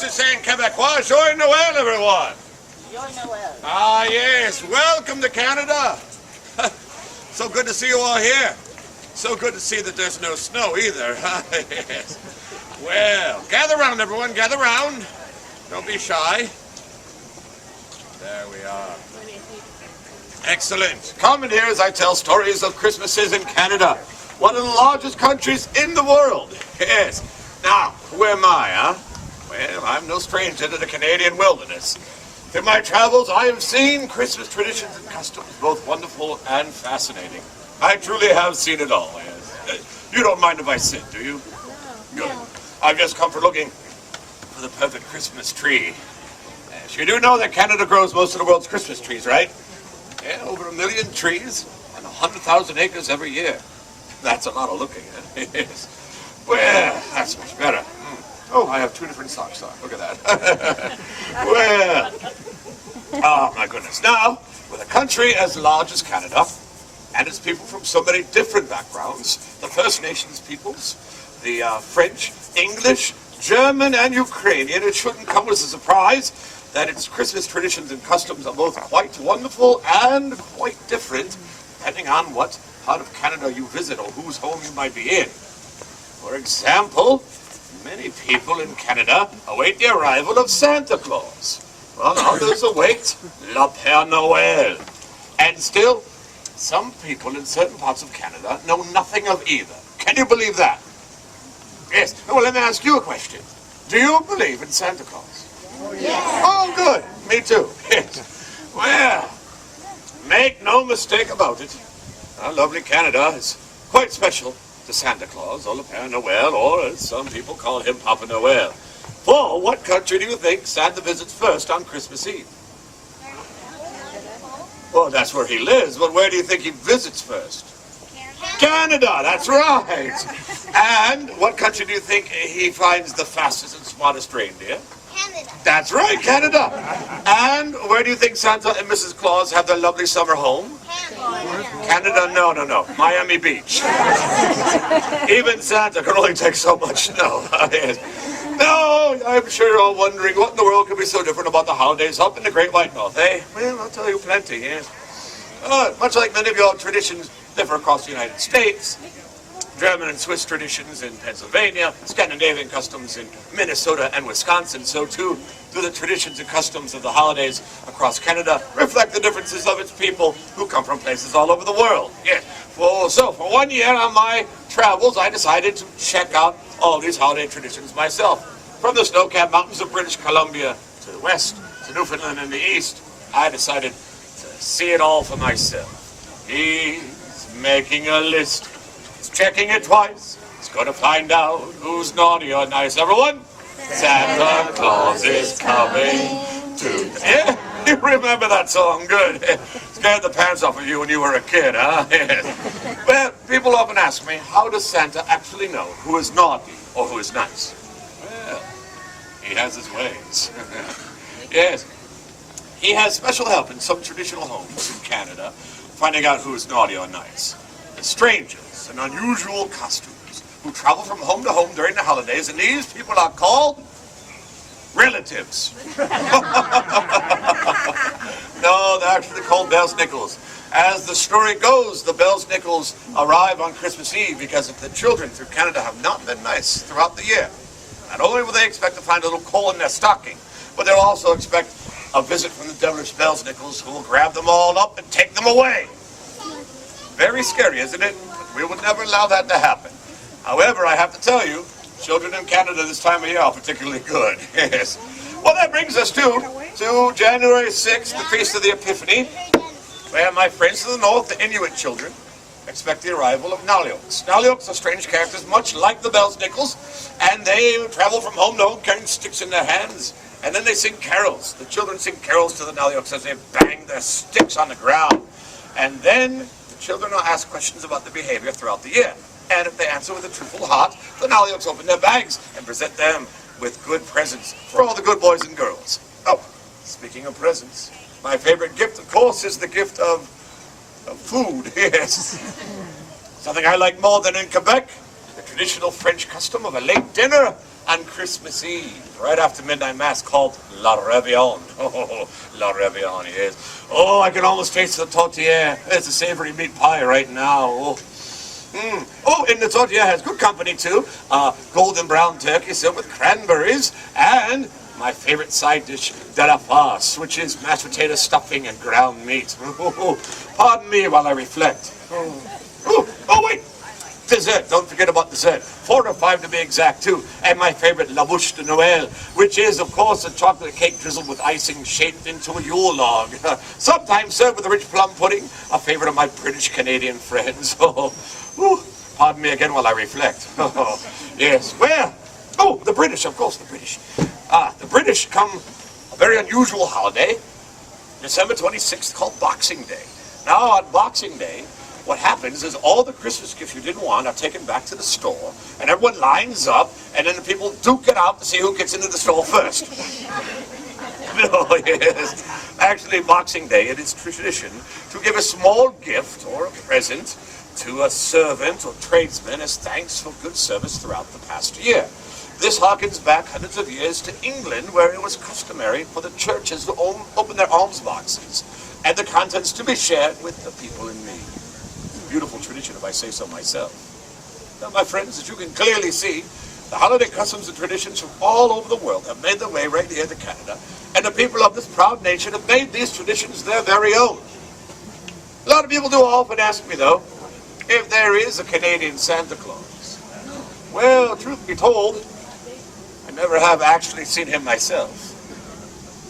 to say in Quebecois, Joyeux Noël, everyone. Joyeux Noël. Ah, yes. Welcome to Canada. So good to see you all here. So good to see that there's no snow either. Yes. Well, gather round, everyone. Gather round. Don't be shy. There we are. Excellent. Come in here as I tell stories of Christmases in Canada, one of the largest countries in the world. Yes. Now, who am I, huh? Well, I'm no stranger to the Canadian wilderness. Through my travels, I have seen Christmas traditions and customs, both wonderful and fascinating. I truly have seen it all, yes. You don't mind if I sit, do you? No. Good. I've just come for looking for the perfect Christmas tree. Yes, you do know that Canada grows most of the world's Christmas trees, right? Yeah, over 1 million trees and 100,000 acres every year. That's a lot of looking at. Yes. Well, that's much better. Oh, I have 2 different socks on. Look at that. Well, oh my goodness. Now, with a country as large as Canada, and its people from so many different backgrounds, the First Nations peoples, the French, English, German, and Ukrainian, it shouldn't come as a surprise that its Christmas traditions and customs are both quite wonderful and quite different, depending on what part of Canada you visit or whose home you might be in. For example, many people in Canada await the arrival of Santa Claus, while others await Le Père Noël. And still, some people in certain parts of Canada know nothing of either. Can you believe that? Yes. Well, let me ask you a question. Do you believe in Santa Claus? Yes. Oh, good. Me too. Yes. Well, make no mistake about it. Our lovely Canada is quite special to Santa Claus, or Le Père Noël, or as some people call him, Papa Noel. For what country do you think Santa visits first on Christmas Eve? Well, that's where he lives, but where do you think he visits first? Canada, that's right. And what country do you think he finds the fastest and smartest reindeer? Canada. That's right, Canada. And where do you think Santa and Mrs. Claus have their lovely summer home? Canada, no. Miami Beach. Even Santa can only take so much snow. No, I'm sure you're all wondering what in the world could be so different about the holidays up in the Great White North, eh? Well, I'll tell you plenty, yes. Much like many of your traditions differ across the United States, German and Swiss traditions in Pennsylvania, Scandinavian customs in Minnesota and Wisconsin, so too do the traditions and customs of the holidays across Canada reflect the differences of its people who come from places all over the world. Yes. So for 1 year on my travels, I decided to check out all these holiday traditions myself. From the snow-capped mountains of British Columbia to the west, to Newfoundland and the east, I decided to see it all for myself. He's making a list. He's checking it twice. He's going to find out who's naughty or nice. Everyone? Santa Claus is coming to... Yeah, you remember that song, good. Scared the pants off of you when you were a kid, huh? Yes. Well, people often ask me, how does Santa actually know who is naughty or who is nice? Well, he has his ways. Yes. He has special help in some traditional homes in Canada, finding out who is naughty or nice. The strangers and unusual costumes who travel from home to home during the holidays, and these people are called relatives. No, they're actually called Bells-Nickels. As the story goes, the Bells-Nickels arrive on Christmas Eve because the children through Canada have not been nice throughout the year. Not only will they expect to find a little coal in their stocking, but they'll also expect a visit from the devilish Bells-Nickels who will grab them all up and take them away. Very scary, isn't it? We would never allow that to happen. However, I have to tell you, children in Canada this time of year are particularly good. Yes. Well, that brings us to January 6th, the Feast of the Epiphany, where my friends to the north, the Inuit children, expect the arrival of Nalioks. Nalioks are strange characters, much like the Bells-Nickels, and they travel from home to home carrying sticks in their hands, and then they sing carols. The children sing carols to the Nalioks as they bang their sticks on the ground. And then the children are asked questions about their behavior throughout the year. And if they answer with a truthful heart, the Nalioks open their bags and present them with good presents for all the good boys and girls. Oh, speaking of presents, my favorite gift, of course, is the gift of food, yes. Something I like more than in Quebec, the traditional French custom of a late dinner and Christmas Eve, right after midnight mass, called La Réveillon. Oh, La Réveillon, yes. Oh, I can almost taste the tortilla. There's a savory meat pie right now. Oh. Oh, and the tortilla has good company too. Golden brown turkey served with cranberries, and my favorite side dish, de la farce, which is mashed potato stuffing and ground meat. Pardon me while I reflect. Oh, wait! Dessert, don't forget about dessert. 4 or 5 to be exact, too. And my favorite, la bouche de Noël, which is, of course, a chocolate cake drizzled with icing shaped into a Yule log. Sometimes served with a rich plum pudding, a favorite of my British-Canadian friends. Pardon me again while I reflect. Yes, well, the British, of course, the British. The British come a very unusual holiday, December 26th, called Boxing Day. Now, on Boxing Day, what happens is all the Christmas gifts you didn't want are taken back to the store, and everyone lines up, and then the people duke it out to see who gets into the store first. No, yes. Actually, Boxing Day, it is tradition to give a small gift or a present to a servant or tradesman as thanks for good service throughout the past year. This harkens back hundreds of years to England, where it was customary for the churches to open their alms boxes and the contents to be shared with the people in need. Beautiful tradition, if I say so myself. Now, my friends, as you can clearly see, the holiday customs and traditions from all over the world have made their way right here to Canada, and the people of this proud nation have made these traditions their very own. A lot of people do often ask me, though, if there is a Canadian Santa Claus. Well, truth be told, I never have actually seen him myself.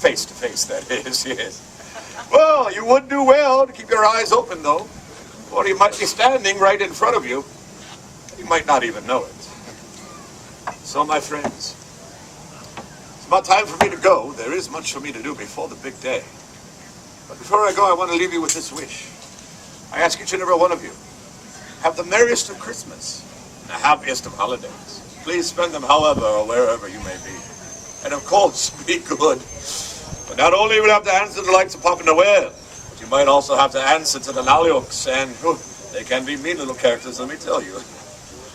Face to face, that is, yes. Well, you would do well to keep your eyes open, though. Or he might be standing right in front of you. You might not even know it. So, my friends, it's about time for me to go. There is much for me to do before the big day. But before I go, I want to leave you with this wish. I ask each and every one of you, have the merriest of Christmas and the happiest of holidays. Please spend them however or wherever you may be. And of course, be good. But not only will you have to answer to the likes of Papa Noel, you might also have to answer to the Nalyuks, and they can be mean little characters, let me tell you.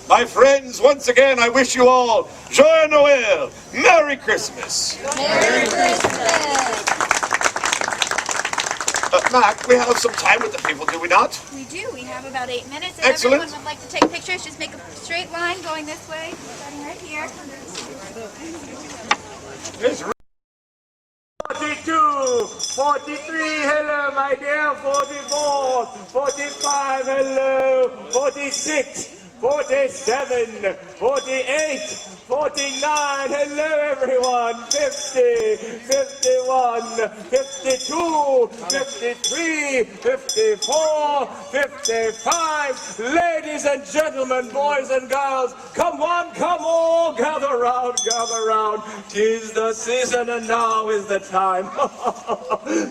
My friends, once again, I wish you all Joyeux Noël, Merry Christmas. Merry Christmas. Mac, we have some time with the people, do we not? We do. We have about 8 minutes. If Excellent. everyone would like to take pictures, just make a straight line going this way, starting right here. It's 42, 43, hello, my dear, 44, 45, hello, 46, 47, 48, 49, hello, everyone, 50, 51, 52, 53, 54, 55, ladies and gentlemen, boys and girls, come on, come all, gather round, 'tis the season and now is the time.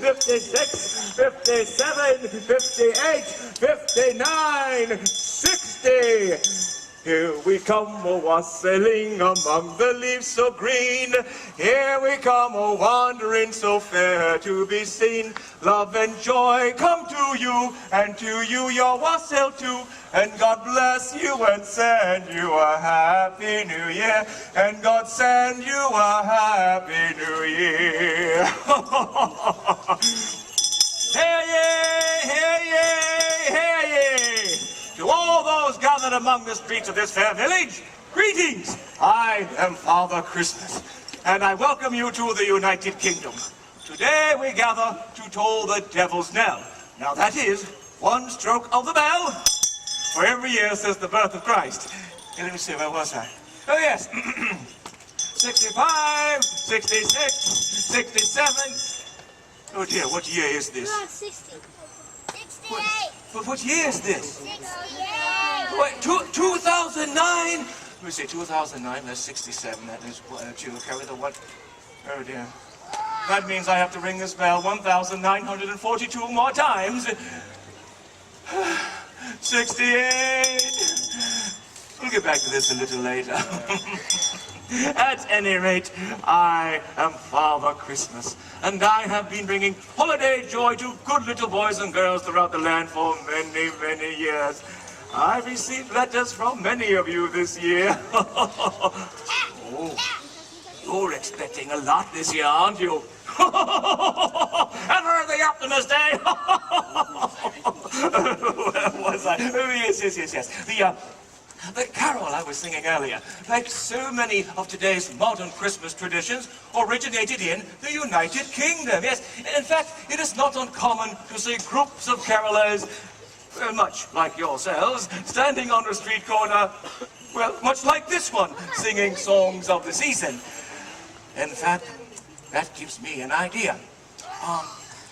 56, 57, 58, 59, 60. Here we come, wassailing among the leaves so green. Here we come, wandering so fair to be seen. Love and joy come to you, and to you your wassail too. And God bless you and send you a happy new year. And God send you a happy new year. Hey, yay, hey, yay, hey, yay. To all those gathered among the streets of this fair village, greetings! I am Father Christmas, and I welcome you to the United Kingdom. Today we gather to toll the devil's knell. Now that is one stroke of the bell for every year since the birth of Christ. Hey, let me see, where was I? Oh yes, 65, 66, 67. Oh dear, what year is this? 60. 68. What year is this? 68. What, 2009? Let me see, 2009, that's 67. That is, you carry the what? Oh dear. That means I have to ring this bell 1,942 more times. 68. We'll get back to this a little later. At any rate, I am Father Christmas, and I have been bringing holiday joy to good little boys and girls throughout the land for many, many years. I've received letters from many of you this year. Oh, you're expecting a lot this year, aren't you? Ever the optimist, eh? Where was I? Oh, yes. The carol I was singing earlier, like so many of today's modern Christmas traditions, originated in the United Kingdom. Yes, in fact, it is not uncommon to see groups of carolers, much like yourselves, standing on a street corner, well, much like this one, singing songs of the season. In fact, that gives me an idea.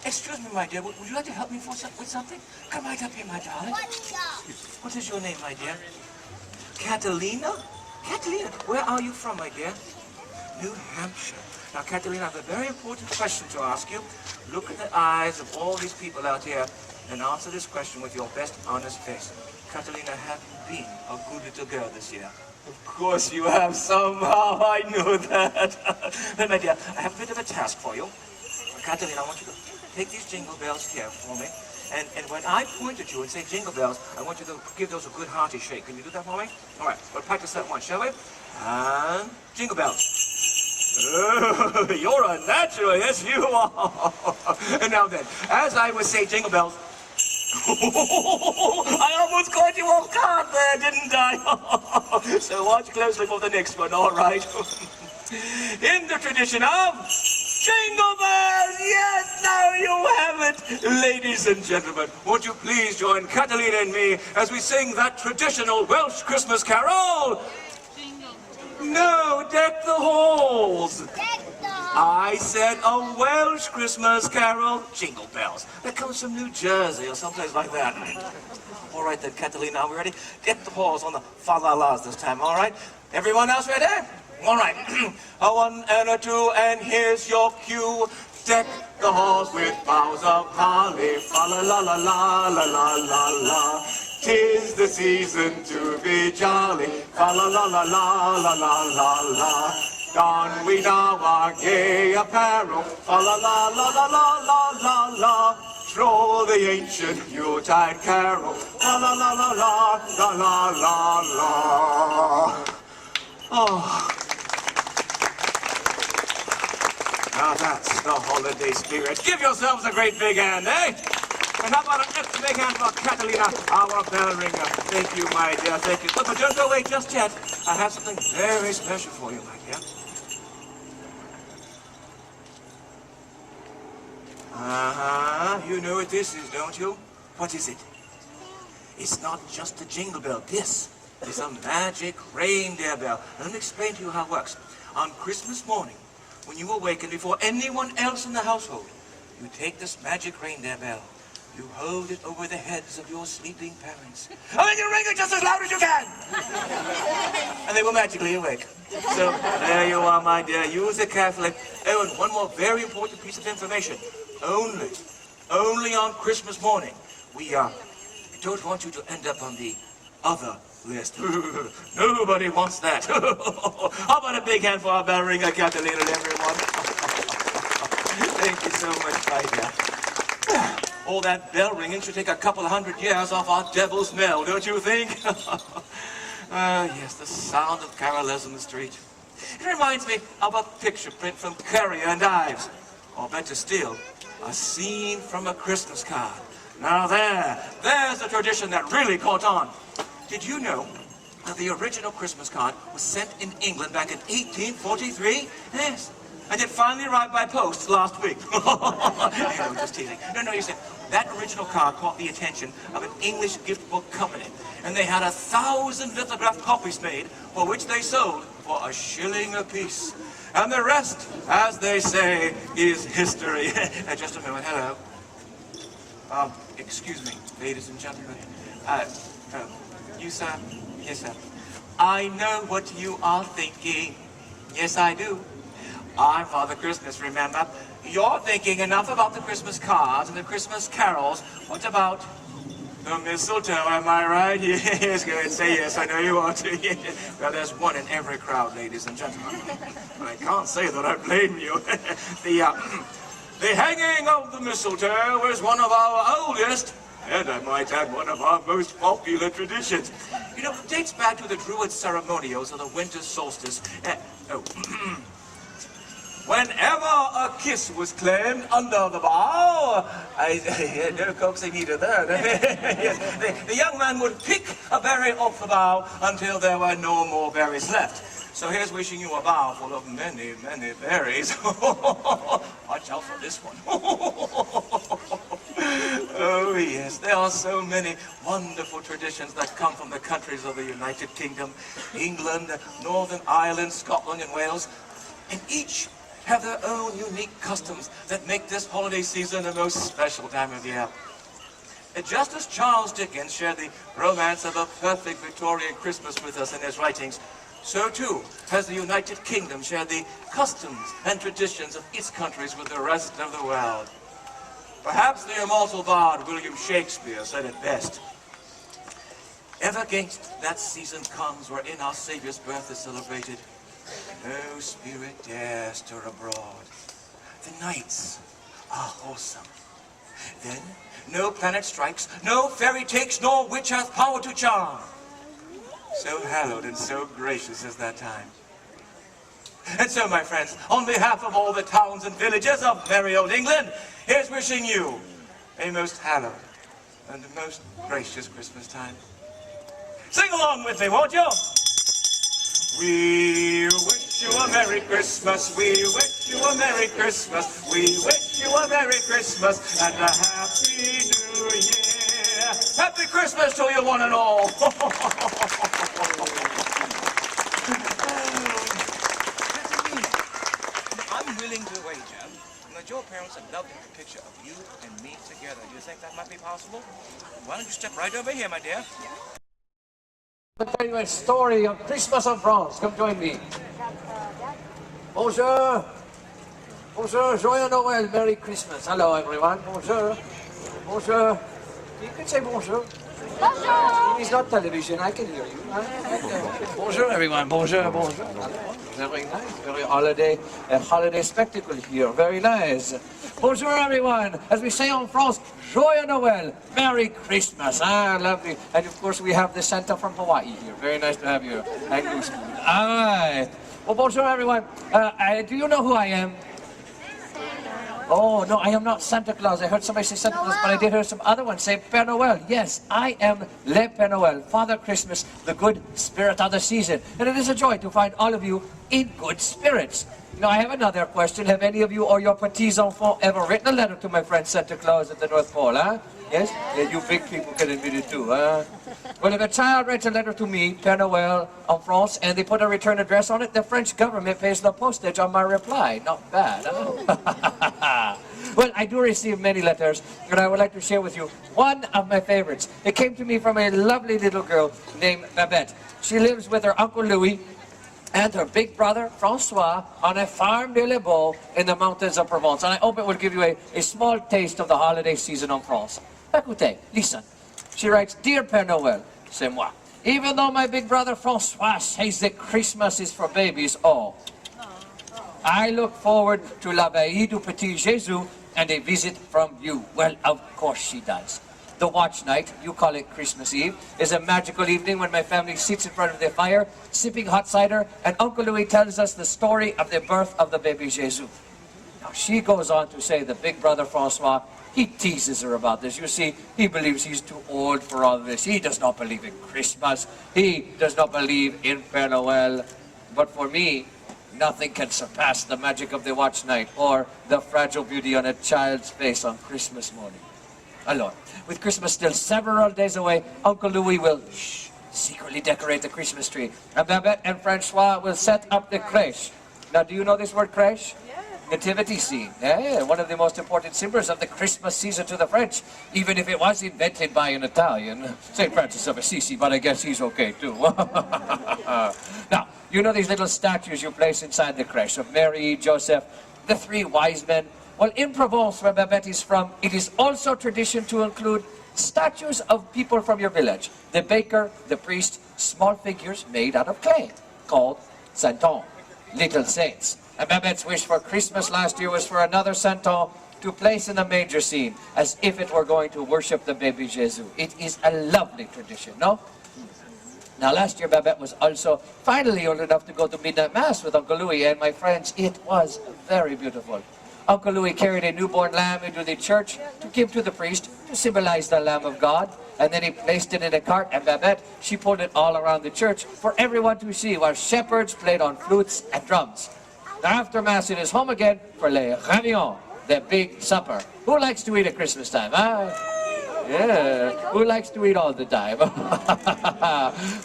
Excuse me, my dear, would you like to help me with something? Come right up here, my darling. What is your name, my dear? Catalina? Catalina, where are you from, my dear? New Hampshire. Now, Catalina, I have a very important question to ask you. Look at the eyes of all these people out here and answer this question with your best honest face. Catalina, have you been a good little girl this year? Of course you have, somehow. I knew that. But, my dear, I have a bit of a task for you. Catalina, I want you to take these jingle bells here for me. And when I point at you and say jingle bells, I want you to give those a good hearty shake. Can you do that for me? All right, we'll practice that one, shall we? And jingle bells. Oh, you're a natural, yes you are. And now then, as I would say jingle bells, I almost caught you off guard there, didn't I? So watch closely for the next one, all right? In the tradition of Jingle Bells! Yes, now you have it! Ladies and gentlemen, would you please join Catalina and me as we sing that traditional Welsh Christmas carol? No, Deck the Halls! I said a Welsh Christmas carol, Jingle Bells. That comes from New Jersey or someplace like that. All right then, Catalina, are we ready? Deck the halls on the fa-la-las this time, all right? Everyone else ready? All right. A one and a two, and here's your cue. Deck the halls with boughs of holly, fa-la-la-la-la-la-la-la-la. 'Tis the season to be jolly, fa-la-la-la-la-la-la-la-la. Don we now our gay apparel, fa-la-la-la-la-la-la-la-la. Troll the ancient Yuletide carol, fa-la-la-la-la-la-la-la. Oh. Now that's the holiday spirit. Give yourselves a great big hand, eh? And how about an extra big hand for Catalina, our bell ringer? Thank you, my dear, thank you. But don't go away just yet. I have something very special for you, my dear. You know what this is, don't you? What is it? It's not just a jingle bell. This is a magic reindeer bell. Let me explain to you how it works. On Christmas morning, when you awaken before anyone else in the household, you take this magic reindeer bell. You hold it over the heads of your sleeping parents. And then you ring it just as loud as you can. And they will magically awake. So there you are, my dear. Use it carefully. Oh, and one more very important piece of information. Only on Christmas morning, we don't want you to end up on the other list. Nobody wants that. How about a big hand for our bell ringer, Catalina, everyone? Thank you so much, my dear. All that bell ringing should take a couple of 100 years off our devil's knell, don't you think? Yes, the sound of carolers in the street. It reminds me of a picture print from Currier and Ives. Or better still, a scene from a Christmas card. Now there's a tradition that really caught on. Did you know that the original Christmas card was sent in England back in 1843? Yes. And it finally arrived by post last week. No, just teasing. No, you see, that original card caught the attention of an English gift book company. And they had 1,000 lithographed copies made, for which they sold for a shilling apiece. And the rest, as they say, is history. Just a moment, hello. Excuse me, ladies and gentlemen. You, sir? Yes, sir. I know what you are thinking. Yes, I do. I'm Father Christmas, remember? You're thinking enough about the Christmas cards and the Christmas carols. What about the mistletoe, am I right? Yes, go ahead and say yes, I know you are too. Well, there's one in every crowd, ladies and gentlemen. But I can't say that I blame you. The hanging of the mistletoe is one of our oldest And I might add one of our most popular traditions. You know, it dates back to the Druid ceremonials of the winter solstice. Whenever a kiss was claimed under the bough, no coaxing needed there. Yes, the young man would pick a berry off the bough until there were no more berries left. So here's wishing you a bough full of many, many berries. Watch out for this one. Oh yes, there are so many wonderful traditions that come from the countries of the United Kingdom, England, Northern Ireland, Scotland, and Wales, and each have their own unique customs that make this holiday season the most special time of year. And just as Charles Dickens shared the romance of a perfect Victorian Christmas with us in his writings, so too has the United Kingdom shared the customs and traditions of its countries with the rest of the world. Perhaps the immortal bard William Shakespeare said it best. Ever against that season comes wherein our Saviour's birth is celebrated, no spirit dares stir abroad. The nights are wholesome. Then no planet strikes, no fairy takes, nor witch hath power to charm. So hallowed and so gracious is that time. And so, my friends, on behalf of all the towns and villages of merry old England, here's wishing you a most hallowed and a most gracious Christmas time. Sing along with me, won't you? We wish you a Merry Christmas, we wish you a Merry Christmas, we wish you a Merry Christmas and a Happy New Year. Happy Christmas to you one and all. I'm willing to wager that your parents would love to have a picture of you and me together. Do you think that might be possible? Why don't you step right over here, my dear? I'll tell you a story of Christmas in France. Come join me. Bonjour. Bonjour. Joyeux Noël. Merry Christmas. Hello, everyone. Bonjour. Bonjour. You can say bonjour. Bonjour. It's not television. I can hear you. Bonjour, everyone. Bonjour. Bonjour. Very nice. Very holiday spectacle here. Very nice. Bonjour, everyone. As we say in France, Joyeux Noël. Merry Christmas. Ah, lovely. And of course, we have the Santa from Hawaii here. Very nice to have you. And you. All right. Well, bonjour, everyone. Do you know who I am? Oh, no, I am not Santa Claus. I heard somebody say Santa Claus, but I did hear some other one say Père Noël. Yes, I am Le Père Noël, Father Christmas, the good spirit of the season. And it is a joy to find all of you in good spirits. Now, I have another question. Have any of you or your petits-enfants ever written a letter to my friend Santa Claus at the North Pole, huh? Yes? Yeah, you big people can admit it too, huh? Well, if a child writes a letter to me, Père Noël, en France, and they put a return address on it, the French government pays the postage on my reply. Not bad, huh? Well, I do receive many letters, and I would like to share with you one of my favorites. It came to me from a lovely little girl named Babette. She lives with her Uncle Louis and her big brother, Francois, on a farm near Les Baux in the mountains of Provence. And I hope it will give you a small taste of the holiday season in France. Écoutez, listen. She writes, Dear Père Noël, c'est moi. Even though my big brother Francois says that Christmas is for babies, I look forward to la veille du petit Jésus and a visit from you. Well, of course she does. The watch night, you call it Christmas Eve, is a magical evening when my family sits in front of the fire, sipping hot cider, and Uncle Louis tells us the story of the birth of the baby Jesus. Now, she goes on to say that big brother Francois, he teases her about this. You see, he believes he's too old for all this. He does not believe in Christmas. He does not believe in Père Noël. But for me, nothing can surpass the magic of the watch night or the fragile beauty on a child's face on Christmas morning. Alors, with Christmas still several days away, Uncle Louis will secretly decorate the Christmas tree. And Babette and Francois will set up the crèche. Now, do you know this word crèche? Nativity scene. Yeah, one of the most important symbols of the Christmas season to the French, even if it was invented by an Italian, St. Francis of Assisi, but I guess he's okay too. Now, you know these little statues you place inside the crèche of Mary, Joseph, the three wise men? Well, in Provence, where Babette is from, it is also tradition to include statues of people from your village. The baker, the priest, small figures made out of clay, called Saint-Anne, little saints. And Babette's wish for Christmas last year was for another Saint-Anne to place in the manger scene as if it were going to worship the baby Jesus. It is a lovely tradition, no? Now, last year, Babette was also finally old enough to go to midnight mass with Uncle Louis, and my friends, it was very beautiful. Uncle Louis carried a newborn lamb into the church to give to the priest to symbolize the Lamb of God, and then he placed it in a cart, and Babette, she pulled it all around the church for everyone to see while shepherds played on flutes and drums. Now, after mass, it is home again for les réveillons, the big supper. Who likes to eat at Christmas time, huh? Yeah, who likes to eat all the time?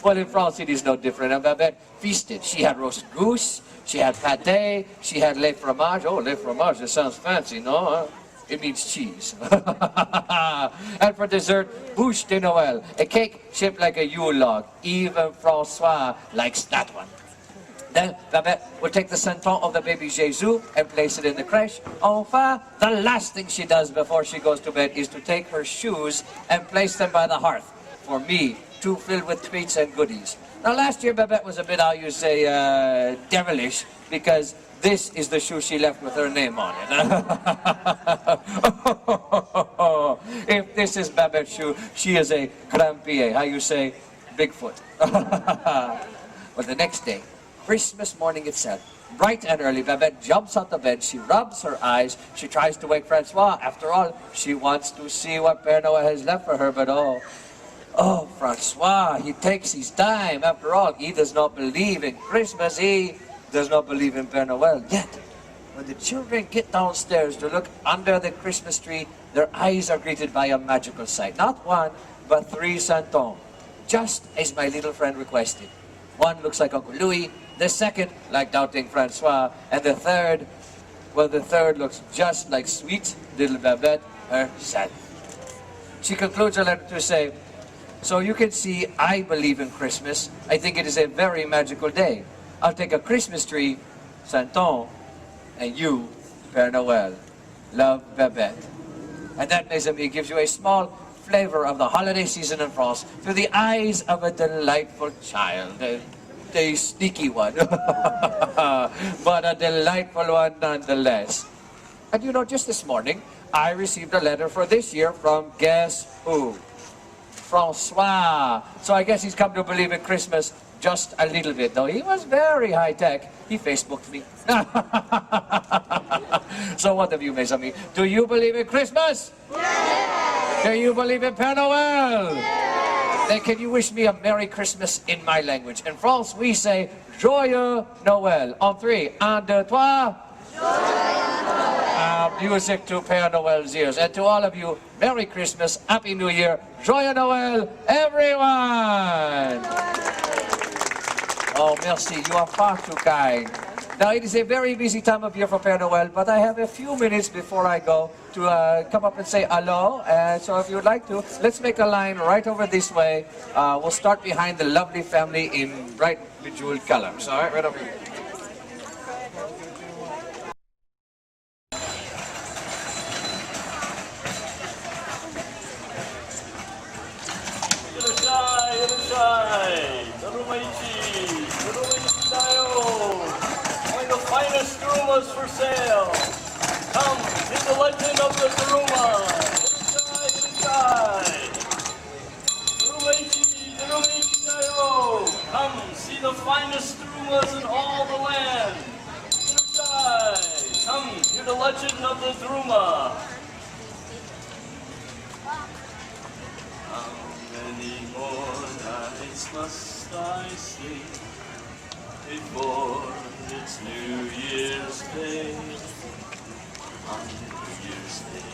Well, in France it is no different. And Babette feasted. She had roast goose, she had pâté, she had les fromages. Oh, les fromages, it sounds fancy, no? It means cheese. And for dessert, bûche de Noël, a cake shaped like a Yule log. Even François likes that one. Then Babette will take the senton of the baby Jesus and place it in the crèche. Enfin, the last thing she does before she goes to bed is to take her shoes and place them by the hearth. For me, too filled with treats and goodies. Now last year Babette was a bit, how you say, devilish, because this is the shoe she left with her name on it. If this is Babette's shoe, she is a crampier, how you say, Bigfoot. Well, the next day, Christmas morning itself, bright and early, Babette jumps out of bed, she rubs her eyes, she tries to wake Francois. After all, she wants to see what Père Noël has left for her, but oh, Francois, he takes his time. After all, he does not believe in Christmas, he does not believe in Père Noël. Yet, when the children get downstairs to look under the Christmas tree, their eyes are greeted by a magical sight. Not one, but 3 santons, just as my little friend requested. One looks like Uncle Louis, the second like doubting Francois, and the third, well, the third looks just like sweet little Babette herself. She concludes her letter to say, so you can see I believe in Christmas. I think it is a very magical day. I'll take a Christmas tree, Santon, and you, Père Noël. Love, Babette. And that, mes amis, gives you a small flavor of the holiday season in France through the eyes of a delightful child. A sneaky one, but a delightful one nonetheless. And you know, just this morning, I received a letter for this year from guess who? Francois. So I guess he's come to believe in Christmas just a little bit, though he was very high-tech. He Facebooked me. So what of you, mes amis? Do you believe in Christmas? Yes! Do you believe in Père Noël? Yes! Then can you wish me a Merry Christmas in my language? In France, we say, Joyeux Noël. On 3, 1, 2, 3. Joyeux Noël. Music to Père Noël's ears. And to all of you, Merry Christmas, Happy New Year, Joyeux Noël, everyone! Oh, merci. You are far too kind. Now, it is a very busy time of year for Père Noël, but I have a few minutes before I go to come up and say hello. So if you would like to, let's make a line right over this way. We'll start behind the lovely family in bright bejeweled colors. All right, right over here. Finest Tarumas for sale. Come, see the legend of the Taruma. Come, see the finest Tarumas in all the land. Come, hear the legend of the Taruma. How many more nights must I sleep before it's New Year's Day? On New Year's Day,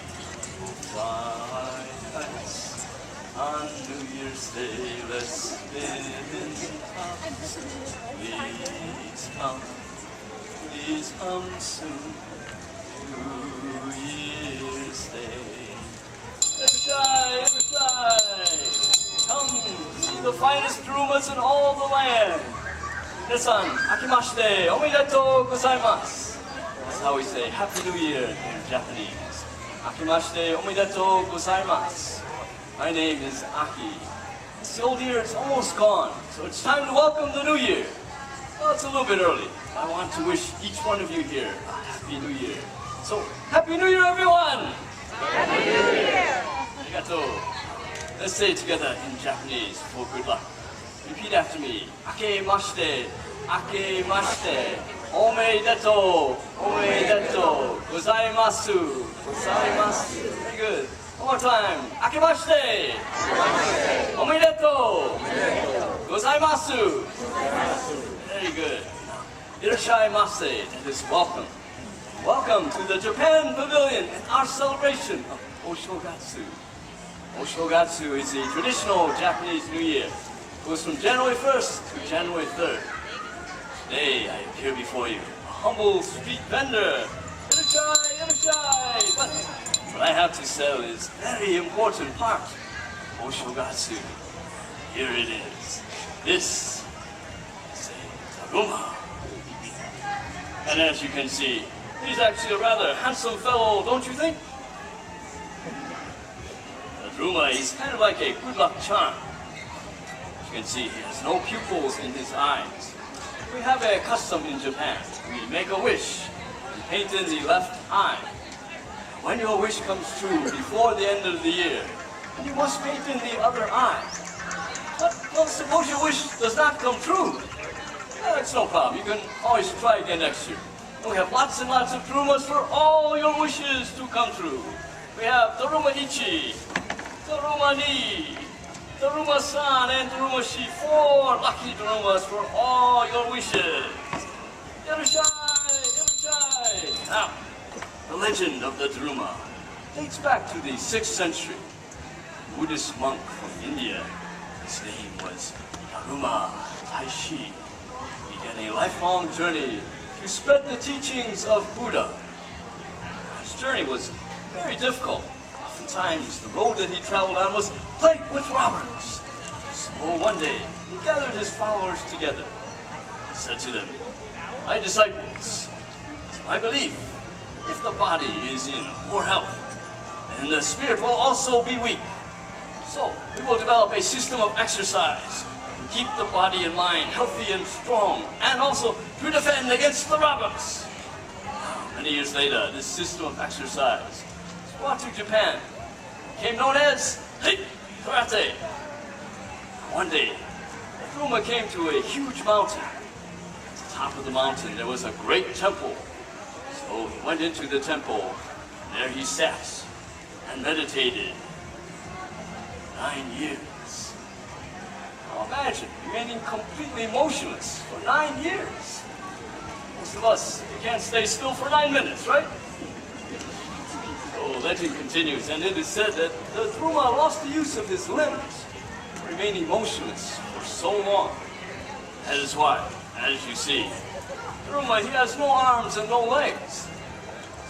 we'll fly kites. On New Year's Day, let's spin tops. Please come soon. New Year's Day. Every come see the finest Tarumas in all the land. Minasan, akimashite, omedetou gozaimasu. That's how we say Happy New Year in Japanese. Akimashite, omedetou gozaimasu. My name is Aki. The old year is almost gone, so it's time to welcome the new year. Well, it's a little bit early. I want to wish each one of you here a Happy New Year. So, Happy New Year, everyone! Happy New Year! Arigato. Let's say it together in Japanese for good luck. Repeat after me. Akemashite, akemashite, omedetou, omedetou, gozaimasu, gozaimasu. Very good. One more time. Akemashite, omedetou, gozaimasu. Very good. Irashaimase, that is welcome. Welcome to the Japan Pavilion and our celebration of Oshogatsu. Oshogatsu is a traditional Japanese New Year. It goes from January 1st to January 3rd. Today I appear before you, a humble street vendor. Irashai, irashai! But what I have to sell is a very important part of Oshogatsu. Here it is. This is a Taruma. And as you can see, he's actually a rather handsome fellow, don't you think? The Daruma is kind of like a good luck charm. As you can see, he has no pupils in his eyes. We have a custom in Japan. We make a wish and paint in the left eye. When your wish comes true before the end of the year, you must paint in the other eye. But well, suppose your wish does not come true. It's no problem. You can always try again next year. And we have lots and lots of Darumas for all your wishes to come true. We have Daruma Ichi, Daruma Ni, Daruma-san, and Daruma-shi. 4 lucky Darumas for all your wishes. Yarushai, Yarushai. Now, the legend of the Daruma dates back to the 6th century. A Buddhist monk from India, his name was Daruma Taishi. Began a lifelong journey to spread the teachings of Buddha. His journey was very difficult. Oftentimes, the road that he traveled on was plagued with robbers. So one day, he gathered his followers together. He said to them, "My disciples, it's my belief, if the body is in poor health, then the spirit will also be weak. So, we will develop a system of exercise keep the body and mind healthy and strong, and also to defend against the robbers." Many years later, this system of exercise was brought to Japan. It became known as karate. One day, the Daruma came to a huge mountain. At the top of the mountain, there was a great temple. So he went into the temple, and there he sat and meditated 9 years. Now imagine remaining completely motionless for 9 years. Most of us, we can't stay still for 9 minutes, right? So legend continues, and it is said that the Daruma lost the use of his limbs, remaining motionless for so long. That is why, as you see, Daruma, he has no arms and no legs.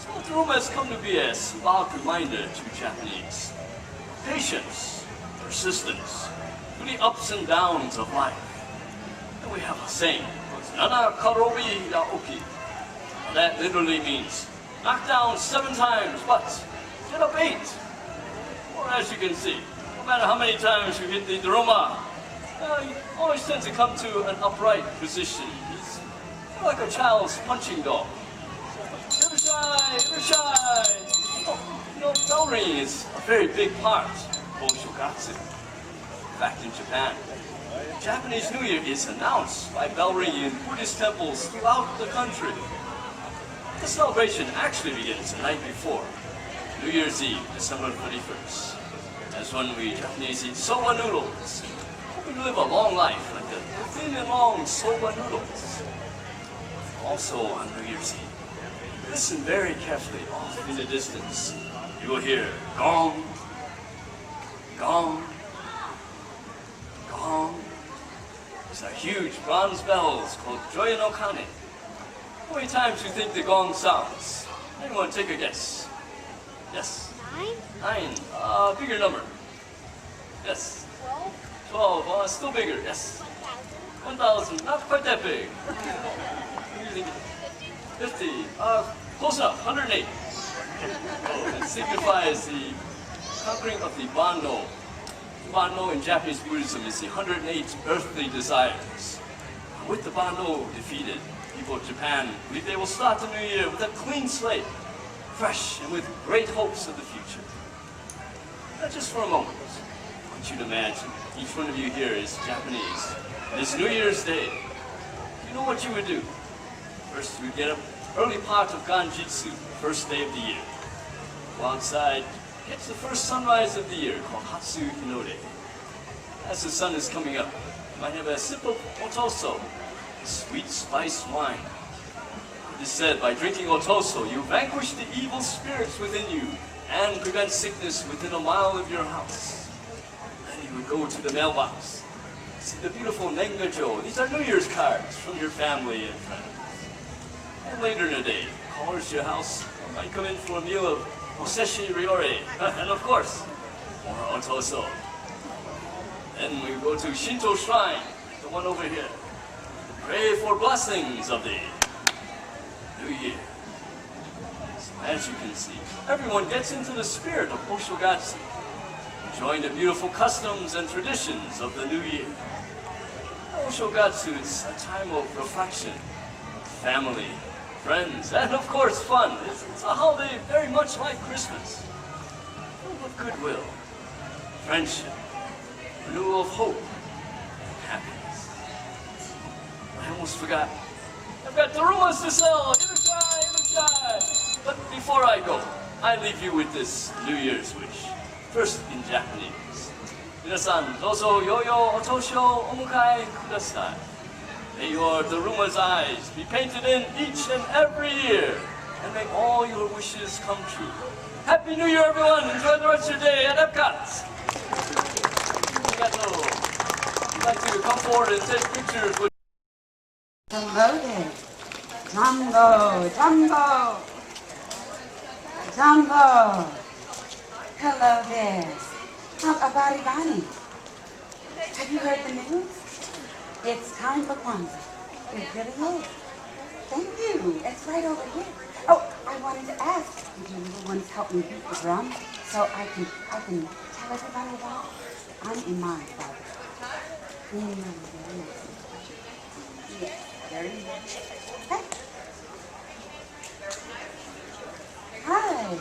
So Daruma has come to be a symbolic reminder to Japanese. Patience, persistence, through the ups and downs of life. And we have a saying, Nana karobi yaoki. That literally means knock down 7 times, but get up 8. Or as you can see, no matter how many times you hit the Daruma, you always tend to come to an upright position. It's like a child's punching dog. Bell ringing is a very big part of Oshogatsu. In fact, in Japan, Japanese New Year is announced by bell ringing in Buddhist temples throughout the country. The celebration actually begins the night before, New Year's Eve, December 31st. That's when we Japanese eat soba noodles, hoping to live a long life like the thin and long soba noodles. Also on New Year's Eve, listen very carefully. Off in the distance, you will hear gong, gong, gong. These are huge bronze bells called Joya no Kane. How many times do you think the gong sounds? Anyone take a guess? Yes. 9? Bigger number. Yes. 12. Still bigger. Yes. 1,000. Not quite that big. 50. Close enough. 108. Oh, it signifies the conquering of the Banno. Banno in Japanese Buddhism is the 108 earthly desires. With the Banno defeated, people of Japan believe they will start the new year with a clean slate, fresh and with great hopes of the future. Now, just for a moment, I want you to imagine each one of you here is Japanese. And it's New Year's Day. You know what you would do? First, you would get up early part of Ganjitsu, first day of the year. Go outside, catch the first sunrise of the year, called Hatsu Hinode. As the sun is coming up, you might have a sip of otoso, sweet spiced wine. It is said by drinking otoso, you vanquish the evil spirits within you and prevent sickness within a mile of your house. Then you would go to the mailbox, see the beautiful Nengajo. These are New Year's cards from your family and friends. And later in the day, callers to your house might come in for a meal of oseshi ryore, and of course, more otoso. Then we go to Shinto Shrine, the one over here, to pray for blessings of the New Year. So as you can see, everyone gets into the spirit of Oshogatsu, enjoying the beautiful customs and traditions of the New Year. Oshogatsu is a time of reflection, family, friends, and of course fun. It's a holiday very much like Christmas, filled with goodwill, friendship, renewal of hope, and happiness. I almost forgot. I've got tarumas to sell. Inasai. But before I go, I leave you with this New Year's wish. First in Japanese. Minasan, dozo yoyo otosho omukai kudasai. May your daruma's eyes be painted in each and every year, and may all your wishes come true. Happy New Year, everyone! Enjoy the rest of your day at Epcot! I'd like to come forward and take pictures with... Hello there. Jumbo, Jumbo. Jumbo. Hello there. How about Ivani? Have you heard the news? It's time for Kwanzaa. It really is. Thank you. It's right over here. Oh, I wanted to ask, did you little ones help me beat the drum so I can tell everybody about it? I'm Imani, Father. Imani, very nice. Yes, very nice. Hey. Hi.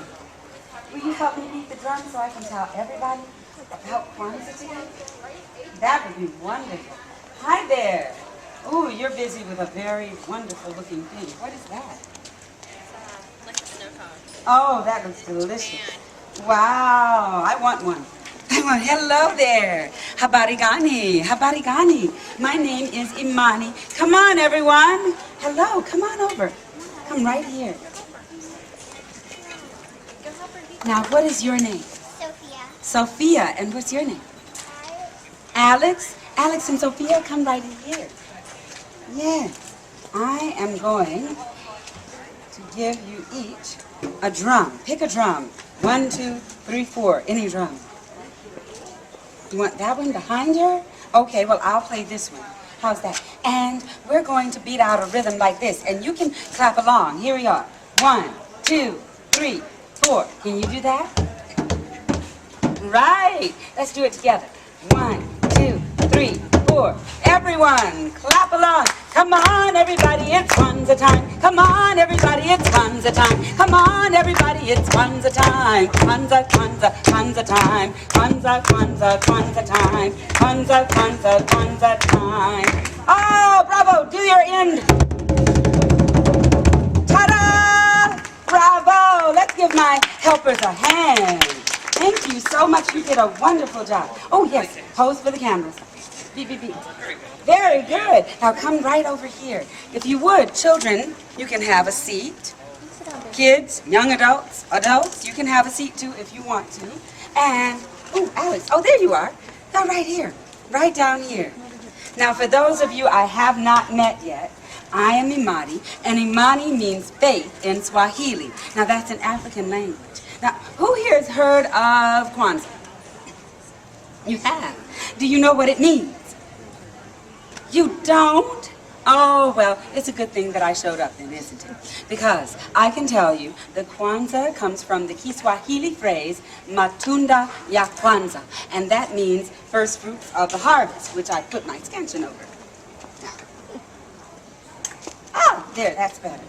Will you help me beat the drum so I can tell everybody about Kwanzaa today? That would be wonderful. Hi there. Ooh, you're busy with a very wonderful looking thing. What is that? Like a snow cone. Oh, that looks delicious. Wow, I want one. Hello there. Habarigani, Habarigani. My name is Imani. Come on, everyone. Hello, come on over. Come right here. Now, what is your name? Sophia. Sophia. And what's your name? Alex. Alex and Sophia, come right in here. Yes. I am going to give you each a drum. Pick a drum. 1, 2, 3, 4. Any drum. You want that one behind her? Okay, well, I'll play this one. How's that? And we're going to beat out a rhythm like this. And you can clap along. Here we are. 1, 2, 3, 4. Can you do that? Right. Let's do it together. 1, 2, 3, 4. Everyone, clap along. Come on, everybody, it's Kwanzaa time. Come on, everybody, it's Kwanzaa time. Come on, everybody, it's Kwanzaa time. Kwanzaa, Kwanzaa, Kwanzaa time. Kwanzaa, Kwanzaa, Kwanzaa time. Kwanzaa, Kwanzaa, Kwanzaa time. Oh, bravo, do your end. Ta-da! Bravo! Let's give my helpers a hand. Thank you so much. You did a wonderful job. Oh, yes, pose for the cameras. Beep, beep, beep. Very good. Now come right over here. If you would, children, you can have a seat. Kids, young adults, you can have a seat too if you want to. And, oh, Alex, oh, there you are. Now right here, right down here. Now for those of you I have not met yet, I am Imani, and Imani means faith in Swahili. Now that's an African language. Now, who here has heard of Kwanzaa? You have. Do you know what it means? You don't? Oh, well, it's a good thing that I showed up then, isn't it? Because I can tell you that Kwanzaa comes from the Kiswahili phrase, Matunda ya Kwanzaa, and that means first fruits of the harvest, which I put my scansion over. Ah, there, that's better.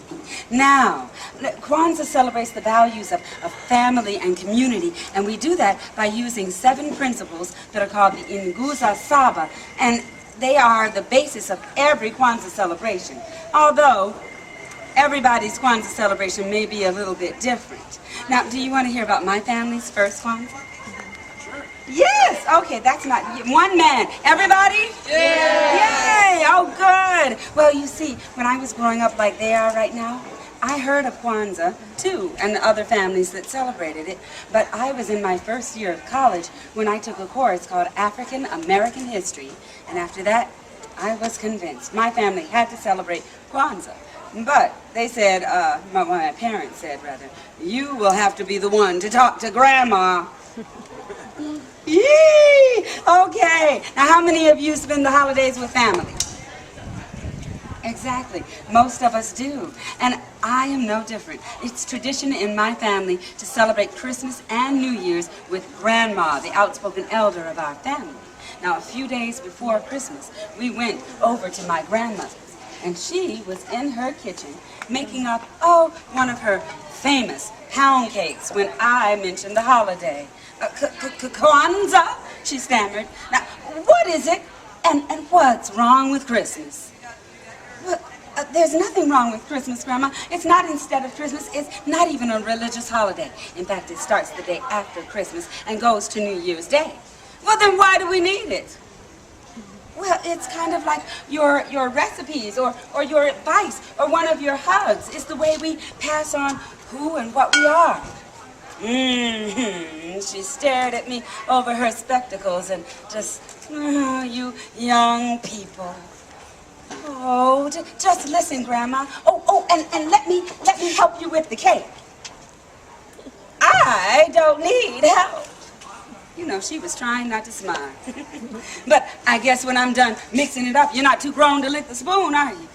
Now, Kwanzaa celebrates the values of family and community, and we do that by using 7 principles that are called the Nguza Saba, and they are the basis of every Kwanzaa celebration. Although everybody's Kwanzaa celebration may be a little bit different. Now, do you want to hear about my family's first Kwanzaa? Yes, okay, that's not one man. Everybody? Yay! Oh, good. Well, you see, when I was growing up like they are right now, I heard of Kwanzaa, too, and the other families that celebrated it, but I was in my first year of college when I took a course called African American History, and after that, I was convinced my family had to celebrate Kwanzaa. But they said, my parents said, rather, you will have to be the one to talk to Grandma. Yee! Okay. Now, how many of you spend the holidays with family? Exactly. Most of us do. And I am no different. It's tradition in my family to celebrate Christmas and New Year's with Grandma, the outspoken elder of our family. Now, a few days before Christmas, we went over to my grandmother's, and she was in her kitchen making up, one of her famous pound cakes when I mentioned the holiday. Kwanzaa, she stammered. Now, what is it, and what's wrong with Christmas? Well, there's nothing wrong with Christmas, Grandma. It's not instead of Christmas. It's not even a religious holiday. In fact, it starts the day after Christmas and goes to New Year's Day. Well, then why do we need it? Well, it's kind of like your recipes or your advice or one of your hugs. It's the way we pass on who and what we are. She stared at me over her spectacles and just, you young people. Oh, just listen, Grandma. And let me help you with the cake. I don't need help. You know, she was trying not to smile. But I guess when I'm done mixing it up, you're not too grown to lick the spoon, are you?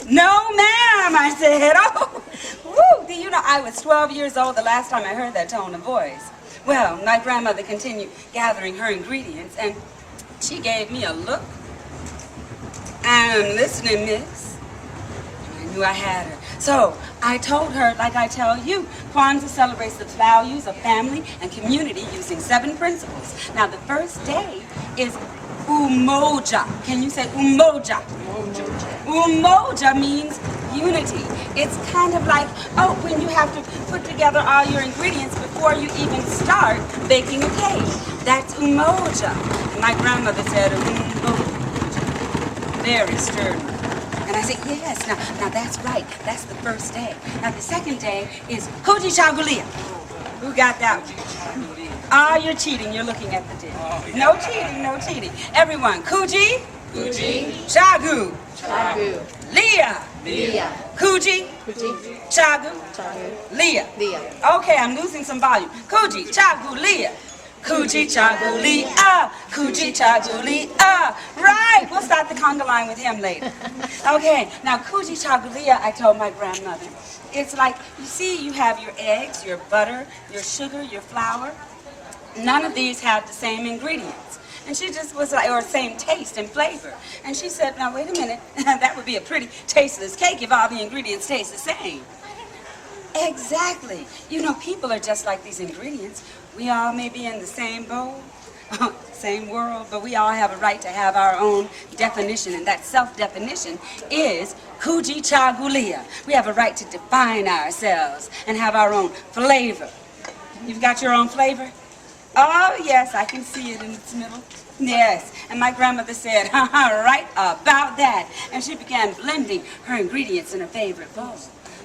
No, ma'am, I said. Oh, woo. Do you know, I was 12 years old the last time I heard that tone of voice. Well, my grandmother continued gathering her ingredients, and she gave me a look. I'm listening, miss. I knew I had her. So I told her, like I tell you, Kwanzaa celebrates the values of family and community using 7 principles. Now, the first day is Umoja. Can you say Umoja? Umoja means unity. It's kind of like, when you have to put together all your ingredients before you even start baking a cake. That's Umoja. And my grandmother said, Umoja. Very stern. And I said, yes, now that's right. That's the first day. Now the second day is Koji Chagulia. Who got that one? You're cheating. You're looking at the dish. No cheating, no cheating. Everyone, Kuji. Kuji. Chagu. Chagu. Leah. Leah. Kuji. Kuji. Chagu. Chagu. Leah. Leah. Okay, I'm losing some volume. Kuji, Chagu, Leah. Kuji Chaguli Kuji Chaguli Right, we'll start the conga line with him later. Okay, now Kuji Chagulia, I told my grandmother, it's like, you see, you have your eggs, your butter, your sugar, your flour. None of these have the same ingredients. And she just was like, or same taste and flavor. And she said, now wait a minute, that would be a pretty tasteless cake if all the ingredients taste the same. Exactly. You know, people are just like these ingredients. We all may be in the same bowl, same world, but we all have a right to have our own definition, and that self-definition is Kuji Chagulia. We have a right to define ourselves and have our own flavor. You've got your own flavor? Oh, yes, I can see it in its middle. Yes, and my grandmother said, right about that. And she began blending her ingredients in her favorite bowl.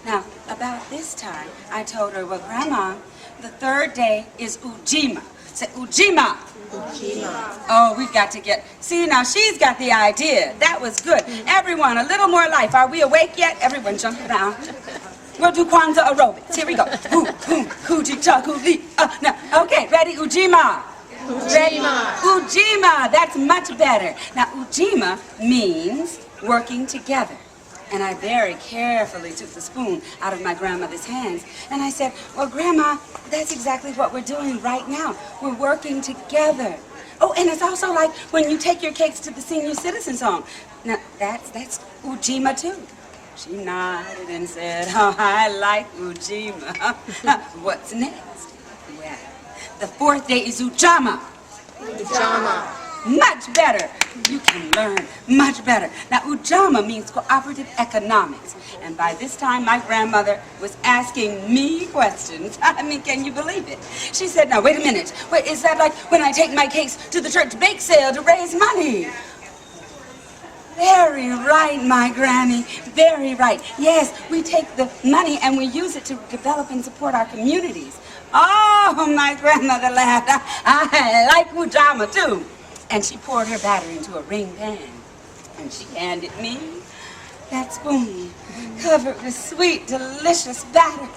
Now, about this time, I told her, well, Grandma, the third day is Ujima. Say, Ujima. Ujima. Oh, we've got to get... See, now she's got the idea. That was good. Everyone, a little more life. Are we awake yet? Everyone jump around. We'll do Kwanzaa aerobics. Here we go. Kuji, chakuli. Now, okay, ready? Ujima. Ujima. Ujima. That's much better. Now, Ujima means working together. And I very carefully took the spoon out of my grandmother's hands. And I said, well, Grandma, that's exactly what we're doing right now. We're working together. Oh, and it's also like when you take your cakes to the senior citizens home. Now, that's Ujima, too. She nodded and said, oh, I like Ujima. What's next? Well, the fourth day is Ujama. Ujama. Much better. You can learn much better. Now, Ujama means cooperative economics. And by this time, my grandmother was asking me questions. I mean, can you believe it? She said, now, wait a minute. Wait, is that like when I take my cakes to the church bake sale to raise money? Very right, my Granny. Very right. Yes, we take the money and we use it to develop and support our communities. Oh, my grandmother laughed. I like Ujama, too. And she poured her batter into a ring pan. And she handed me that spoon covered with sweet, delicious batter.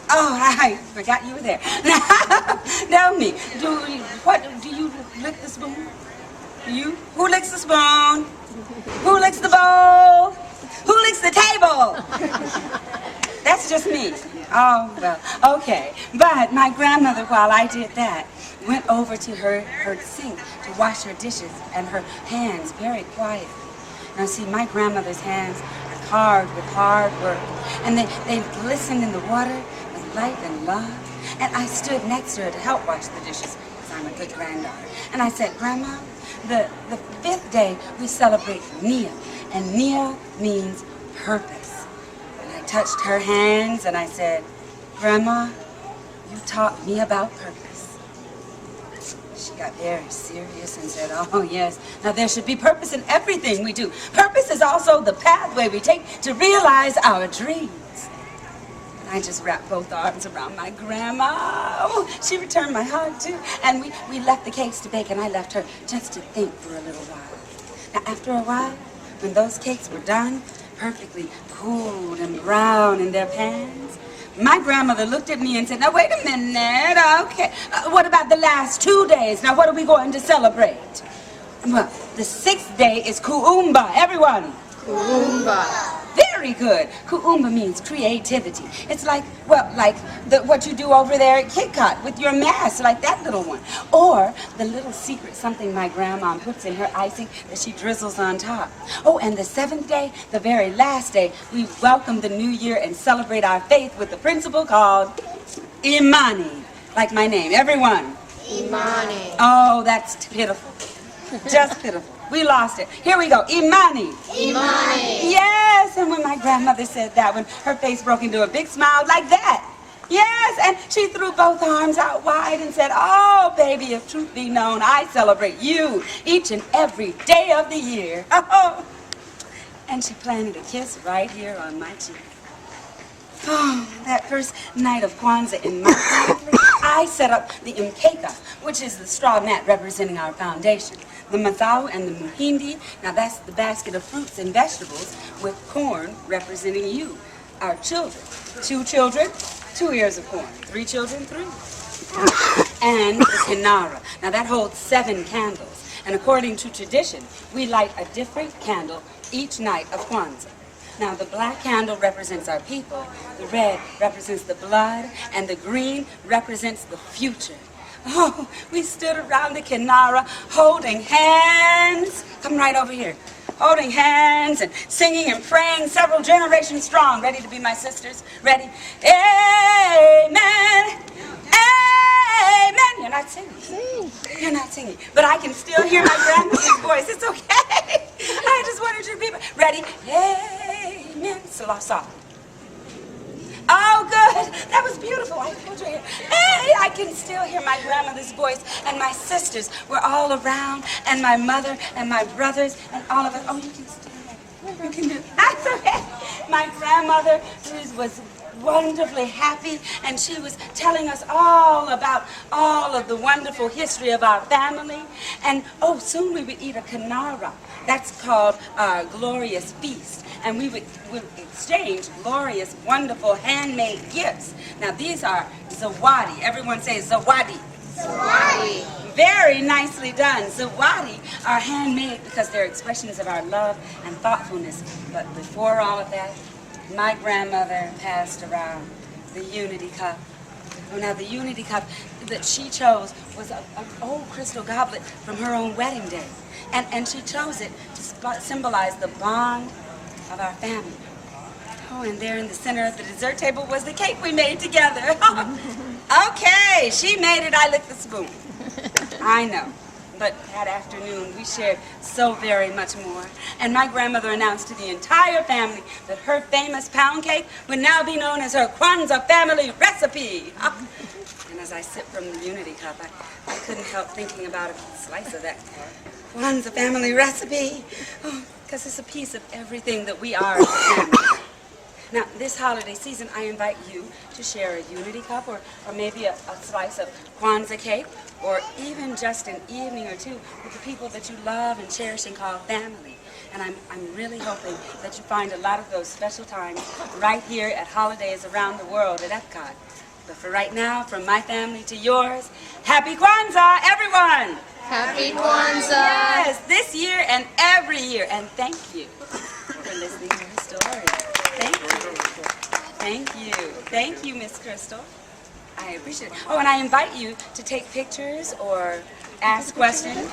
Oh, I forgot you were there. Now, tell me, do you lick the spoon? You? Who licks the spoon? Who licks the bowl? Who licks the table? That's just me. Oh, well, okay. But my grandmother, while I did that, went over to her sink to wash her dishes and her hands very quietly. Now, see, my grandmother's hands are carved with hard work, and they glistened in the water with light and love. And I stood next to her to help wash the dishes, because I'm a good granddaughter. And I said, Grandma, the fifth day we celebrate Nia, and Nia means purpose. And I touched her hands and I said, Grandma, you taught me about purpose. She got very serious and said, oh yes, now there should be purpose in everything we do. Purpose is also the pathway we take to realize our dreams. I just wrapped both arms around my grandma. Oh, she returned my hug, too. And we left the cakes to bake, and I left her just to think for a little while. Now, after a while, when those cakes were done, perfectly cooled and brown in their pans, my grandmother looked at me and said, now, wait a minute, okay. What about the last 2 days? Now, what are we going to celebrate? Well, the sixth day is Kuumba. Everyone. Kuumba. Very good. Kuumba means creativity. It's like, well, like what you do over there at KitKat with your mask, like that little one. Or the little secret, something my grandma puts in her icing that she drizzles on top. Oh, and the seventh day, the very last day, we welcome the new year and celebrate our faith with the principle called Imani, like my name. Everyone. Imani. Oh, that's pitiful. Just pitiful. We lost it. Here we go. Imani. Imani. Yes, and when my grandmother said that, when her face broke into a big smile like that. Yes, and she threw both arms out wide and said, oh, baby, if truth be known, I celebrate you each and every day of the year. Oh. And she planted a kiss right here on my cheek. Oh, that first night of Kwanzaa in my family, I set up the mkeka, which is the straw mat representing our foundation. The mazao and the muhindi, now that's the basket of fruits and vegetables with corn representing you, our children. 2 children, 2 ears of corn. 3 children, 3. And the kinara. Now that holds 7 candles. And according to tradition, we light a different candle each night of Kwanzaa. Now the black candle represents our people, the red represents the blood, and the green represents the future. Oh, we stood around the kinara holding hands. Come right over here. Holding hands and singing and praying several generations strong. Ready to be my sisters? Ready? Amen. Amen. You're not singing. You're not singing. But I can still hear my grandmother's voice. It's okay. I just wanted you to be ready. Amen. Salah. Oh, good. That was beautiful. I pulled your hair. Hey, I can still hear my grandmother's voice, and my sisters were all around, and my mother and my brothers and all of us. Oh, you can still hear. You can do. That's okay. My grandmother was wonderfully happy, and she was telling us all about all of the wonderful history of our family. And oh, soon we would eat a kanara. That's called our glorious feast. And we would exchange glorious, wonderful, handmade gifts. Now, these are zawadi. Everyone say zawadi. Zawadi. Very nicely done. Zawadi are handmade because they're expressions of our love and thoughtfulness. But before all of that, my grandmother passed around the unity cup. Oh, now, the unity cup that she chose was an old crystal goblet from her own wedding day. And she chose it to symbolize the bond of our family. Oh, and there in the center of the dessert table was the cake we made together. Okay, she made it, I licked the spoon. I know. But that afternoon, we shared so very much more. And my grandmother announced to the entire family that her famous pound cake would now be known as her Kwanzaa family recipe. And as I sipped from the Unity cup, I couldn't help thinking about a slice of that Kwanzaa family recipe. Oh, because it's a piece of everything that we are as a family. Now, this holiday season, I invite you to share a Unity cup or maybe a slice of Kwanzaa cake, or even just an evening or two with the people that you love and cherish and call family. And I'm really hoping that you find a lot of those special times right here at holidays around the world at Epcot. But for right now, from my family to yours, Happy Kwanzaa, everyone! Happy Kwanzaa! Yes, this year and every year. And thank you for listening to the story. Thank you. Thank you. Thank you, Miss Crystal. I appreciate it. Oh, and I invite you to take pictures or ask questions.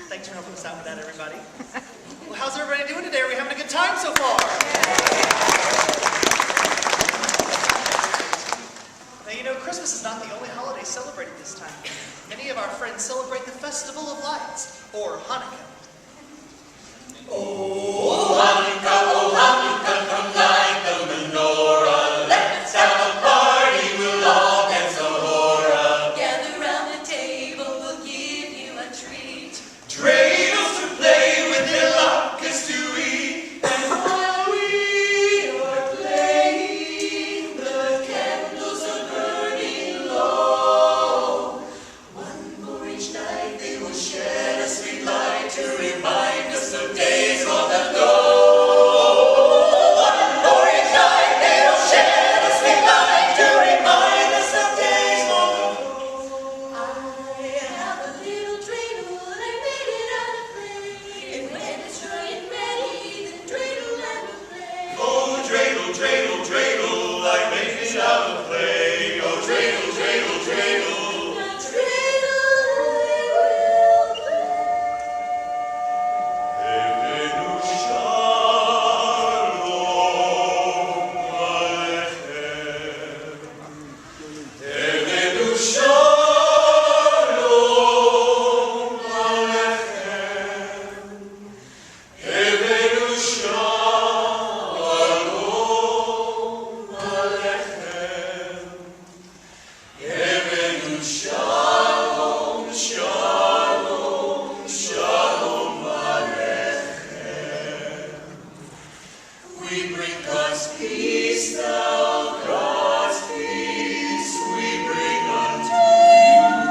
Thanks for helping us out with that, everybody. Well, how's everybody doing today? Are we having a good time so far? Now, you know, Christmas is not the only holiday celebrated this time. Many of our friends celebrate the Festival of Lights, or Hanukkah. Oh, Hanukkah, come light the menorah. Let's have a party, we'll all dance a hora. Gather round the table, we'll give you a treat. Dreidels to play with, their latkes to eat. And while we are playing, the candles are burning low. Shalom, shalom, shalom Aleichem. We bring God's peace now, God's peace we bring unto you.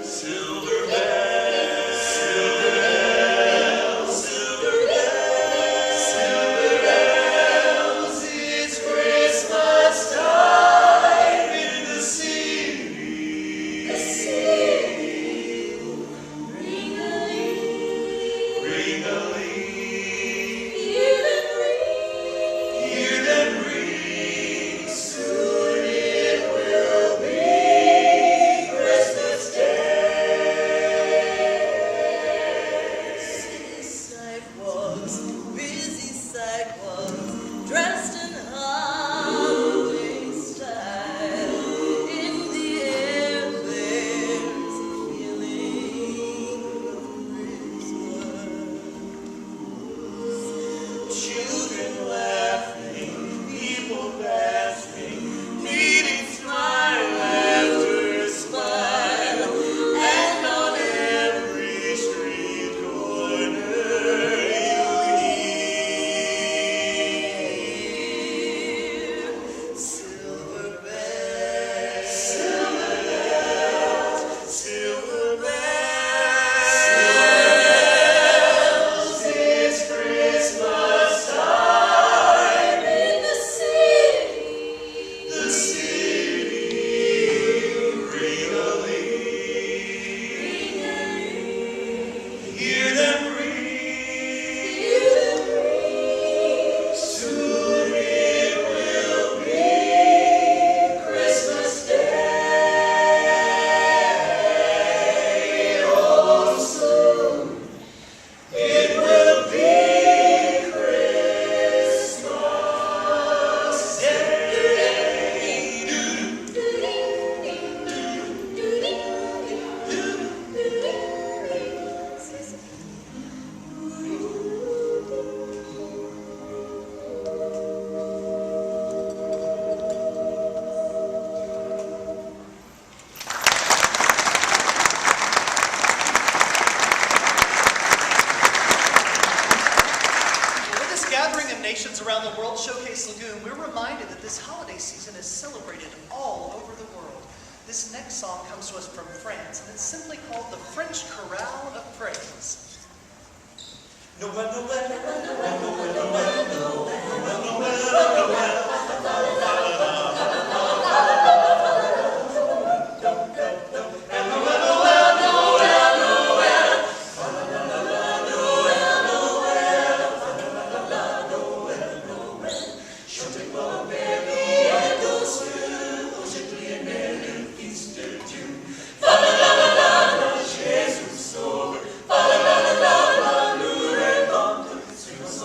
Silver bells, silver bells, silver bells, silver bells, it's Christmas time in the city. The city. Ring a ling, ring a ling, hear them ring, soon it will be Christmas Day. Busy sidewalks, dressed in holiday style. In the air there's a feeling of Christmas. Children laughing, people passing, meeting smile after smile, and on every street corner you hear silver bells, silver bells, silver bells. It's Christmas time In the city, the city, ring a ling, hear them ring, soon it will be Christmas Day. Oh, soon it will be Christmas With this gathering of nations around the World Showcase Lagoon, we're reminded that this holiday season is celebrated all over the world. This next song comes to us from France, and it's simply called the French Chorale of Praise. Noël, Noël, Noël, Noël, Noël, Noël, Noël, Noël, Noël. Jésus sauve, fa la la la la, nous répondons sur son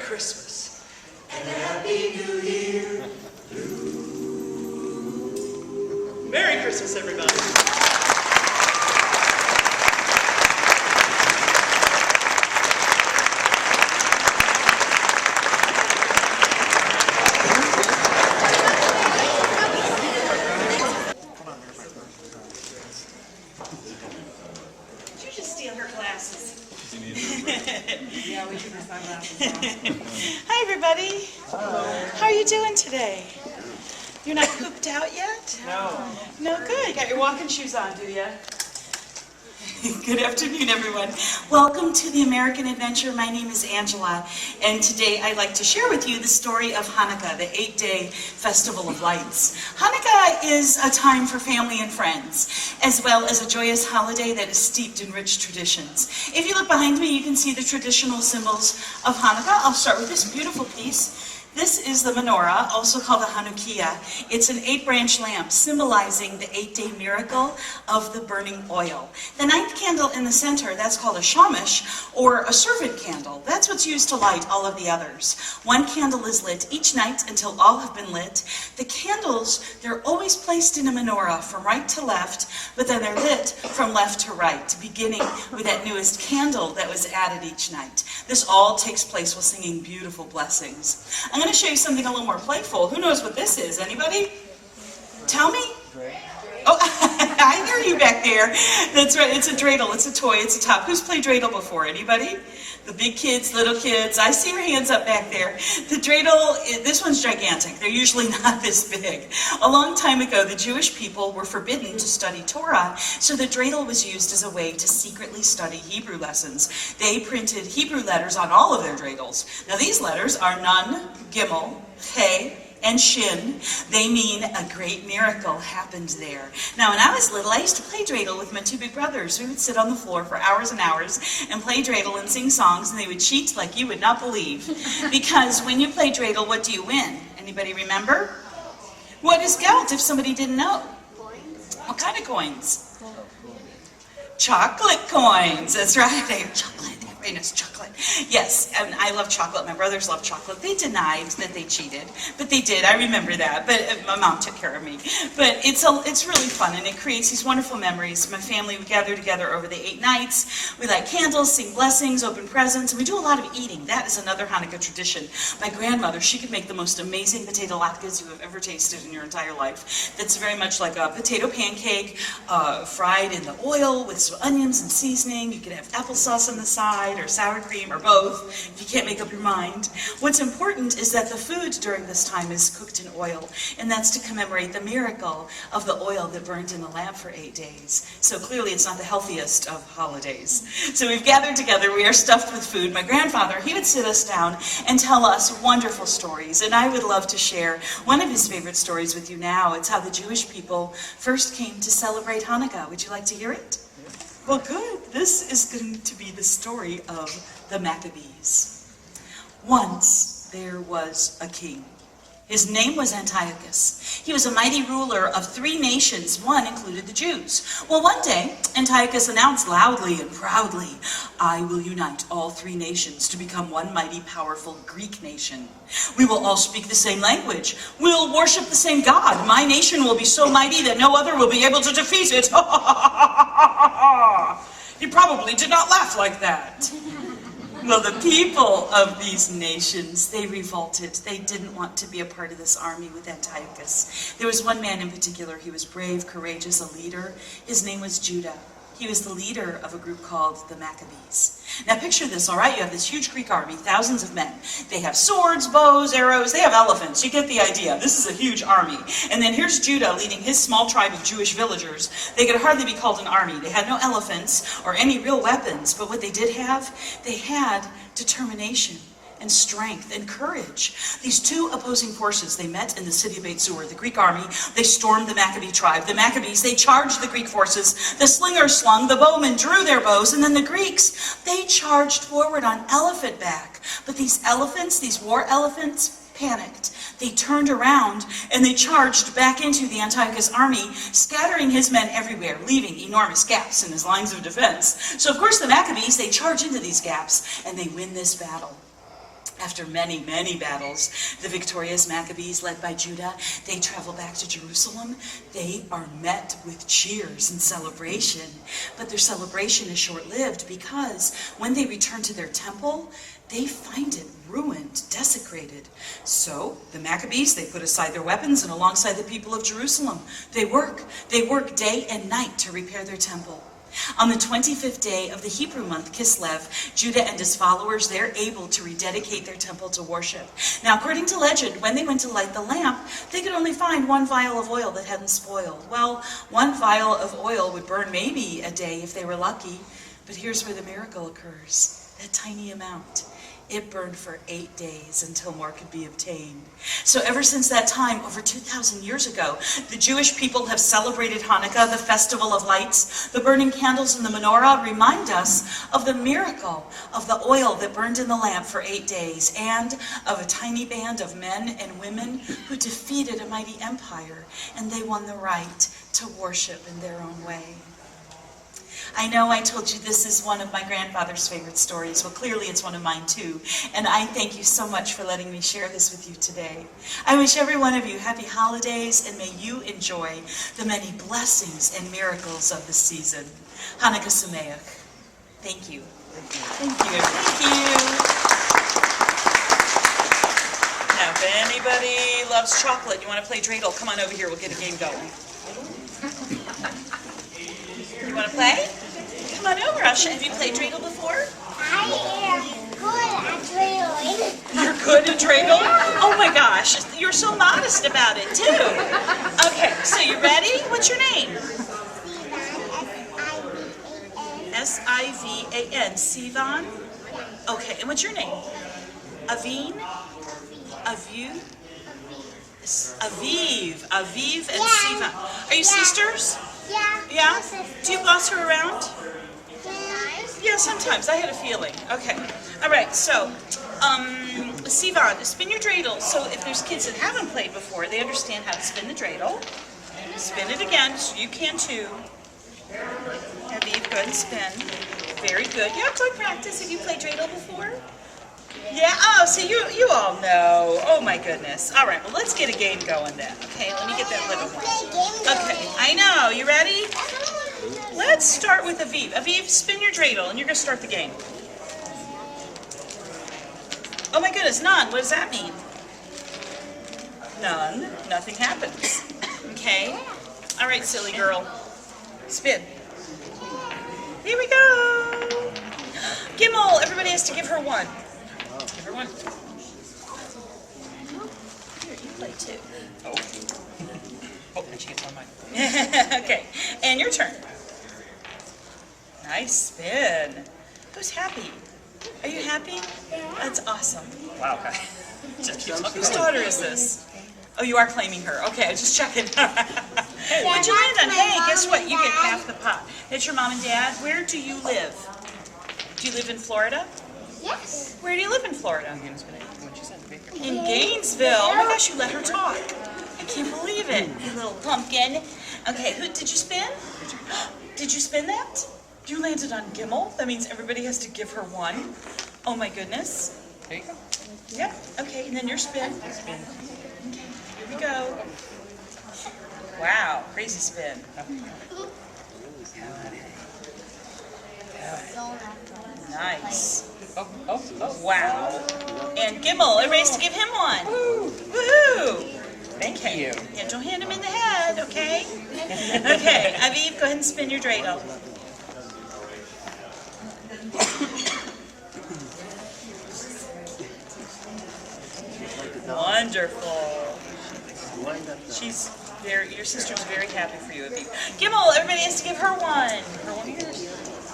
Christmas. And a Happy New Year. Merry Christmas, everybody. Did you just steal her glasses? Yeah, we took our sunglasses off. Hi, everybody. How are you doing today? You're not pooped out yet? No, good. You got your walking shoes on, do you? Good afternoon, everyone. Welcome to the American Adventure. My name is Angela, and today I'd like to share with you the story of Hanukkah, the 8-day festival of lights. Hanukkah is a time for family and friends, as well as a joyous holiday that is steeped in rich traditions. If you look behind me, you can see the traditional symbols of Hanukkah. I'll start with this beautiful piece. This is the menorah, also called the Hanukkah. It's an 8-branch lamp symbolizing the 8-day miracle of the burning oil. The 9th candle in the center, that's called a shamash, or a servant candle. That's what's used to light all of the others. One candle is lit each night until all have been lit. The candles, they're always placed in a menorah from right to left, but then they're lit from left to right, beginning with that newest candle that was added each night. This all takes place while singing beautiful blessings. I'm going to show you something a little more playful. Who knows what this is? Anybody? Tell me. Oh, I hear you back there. That's right. It's a dreidel. It's a toy. It's a top. Who's played dreidel before? Anybody? The big kids, little kids. I see your hands up back there. The dreidel, this one's gigantic. They're usually not this big. A long time ago, the Jewish people were forbidden to study Torah, so the dreidel was used as a way to secretly study Hebrew lessons. They printed Hebrew letters on all of their dreidels. Now these letters are Nun, Gimel, He, and Shin. They mean a great miracle happened there. Now, when I was little, I used to play dreidel with my two big brothers. We would sit on the floor for hours and hours and play dreidel and sing songs, and they would cheat like you would not believe. Because when you play dreidel, what do you win? Anybody remember? What is geld if somebody didn't know? What kind of coins? Chocolate coins. That's right. They are chocolate. It's chocolate. Yes, and I love chocolate. My brothers love chocolate. They denied that they cheated, but they did. I remember that. But my mom took care of me. But it's really fun, and it creates these wonderful memories. My family, we gather together over the 8 nights. We light candles, sing blessings, open presents, and we do a lot of eating. That is another Hanukkah tradition. My grandmother, she could make the most amazing potato latkes you have ever tasted in your entire life. That's very much like a potato pancake, fried in the oil with some onions and seasoning. You could have applesauce on the side, or sour cream, or both, if you can't make up your mind. What's important is that the food during this time is cooked in oil, and that's to commemorate the miracle of the oil that burned in the lamp for 8 days. So clearly it's not the healthiest of holidays. So we've gathered together, we are stuffed with food. My grandfather, he would sit us down and tell us wonderful stories, and I would love to share one of his favorite stories with you now. It's how the Jewish people first came to celebrate Hanukkah. Would you like to hear it? Well, good. This is going to be the story of the Maccabees. Once there was a king. His name was Antiochus. He was a mighty ruler of 3 nations. One included the Jews. Well, one day, Antiochus announced loudly and proudly, "I will unite all 3 nations to become one mighty, powerful Greek nation. We will all speak the same language. We'll worship the same God. My nation will be so mighty that no other will be able to defeat it." He probably did not laugh like that. Well, the people of these nations, they revolted. They didn't want to be a part of this army with Antiochus. There was one man in particular. He was brave, courageous, a leader. His name was Judah. He was the leader of a group called the Maccabees. Now picture this, all right? You have this huge Greek army, thousands of men. They have swords, bows, arrows, they have elephants. You get the idea. This is a huge army. And then here's Judah leading his small tribe of Jewish villagers. They could hardly be called an army. They had no elephants or any real weapons, but what they did have, they had determination and strength and courage. These 2 opposing forces, they met in the city of Beit Zur. The Greek army, they stormed the Maccabee tribe. The Maccabees, they charged the Greek forces. The slingers slung, the bowmen drew their bows, and then the Greeks, they charged forward on elephant back. But these elephants, these war elephants, panicked. They turned around and they charged back into the Antiochus army, scattering his men everywhere, leaving enormous gaps in his lines of defense. So of course the Maccabees, they charge into these gaps and they win this battle. After many, many battles, the victorious Maccabees, led by Judah, they travel back to Jerusalem. They are met with cheers and celebration. But their celebration is short-lived because when they return to their temple, they find it ruined, desecrated. So the Maccabees, they put aside their weapons, and alongside the people of Jerusalem, they work. They work day and night to repair their temple. On the 25th day of the Hebrew month, Kislev, Judah and his followers, they're able to rededicate their temple to worship. Now, according to legend, when they went to light the lamp, they could only find one vial of oil that hadn't spoiled. Well, one vial of oil would burn maybe a day if they were lucky, but here's where the miracle occurs. That tiny amount. It burned for 8 days until more could be obtained. So ever since that time, over 2,000 years ago, the Jewish people have celebrated Hanukkah, the festival of lights. The burning candles in the menorah remind us of the miracle of the oil that burned in the lamp for 8 days, and of a tiny band of men and women who defeated a mighty empire, and they won the right to worship in their own way. I know I told you this is one of my grandfather's favorite stories. Well, clearly it's one of mine too. And I thank you so much for letting me share this with you today. I wish every one of you happy holidays, and may you enjoy the many blessings and miracles of the season. Hanukkah Sameach. Thank you. Thank you. Thank you. Now, if anybody loves chocolate, you want to play dreidel, come on over here. We'll get a game going. You want to play? Come on over, Asha. Have you played dreidel before? I am good at dreidel. You're good at dreidel? Oh my gosh, you're so modest about it too. Okay, so you ready? What's your name? S-I-V-A-N. Sivan? Okay, and what's your name? Aveen? Aviv? Aviv. Aviv and Sivan. Are you sisters? Yeah. Yeah? Do you boss her around? Yeah, sometimes. I had a feeling. Okay. All right, so, Sivan, spin your dreidel. So if there's kids that haven't played before, they understand how to spin the dreidel. Spin it again, so you can too. Aviv, go ahead and spin. Very good. Yeah, good practice. Have you played dreidel before? Yeah, oh, so you all know. Oh my goodness. All right, well, let's get a game going then. Okay, let me get that little one. Okay, I know. You ready? Let's start with Aviv. Aviv, spin your dreidel, and you're going to start the game. Oh my goodness, none. What does that mean? None. Nothing happens. Okay. All right, silly girl. Spin. Here we go. Gimel, everybody has to give her one. Give her one. Here, you play too. Oh, and she gets on mine. Okay, and your turn. Nice spin. Who's happy? Are you happy? That's awesome. Wow, okay. Whose daughter is this? Oh, you are claiming her. Okay, I was just checking. What'd you land on? Hey, guess what? You get half the pot. That's your mom and dad. Where do you live? Do you live in Florida? Yes. Where do you live in Florida? In Gainesville. Oh my gosh, you let her talk. I can't believe it, you little pumpkin. Okay, who did you spin? Did you spin that? You landed on Gimel. That means everybody has to give her one. Oh my goodness. There you go. Yep. Okay, and then your spin. Okay, here we go. Wow, crazy spin. Nice. Oh, wow. And Gimel, everybody's to give him one. Woohoo! Thank you. Yeah, don't hit him in the head, okay? Okay, Aviv, go ahead and spin your dreidel. Wonderful. Your sister's very happy for you, Aviv. Gimel, everybody has to give her one. Her one here.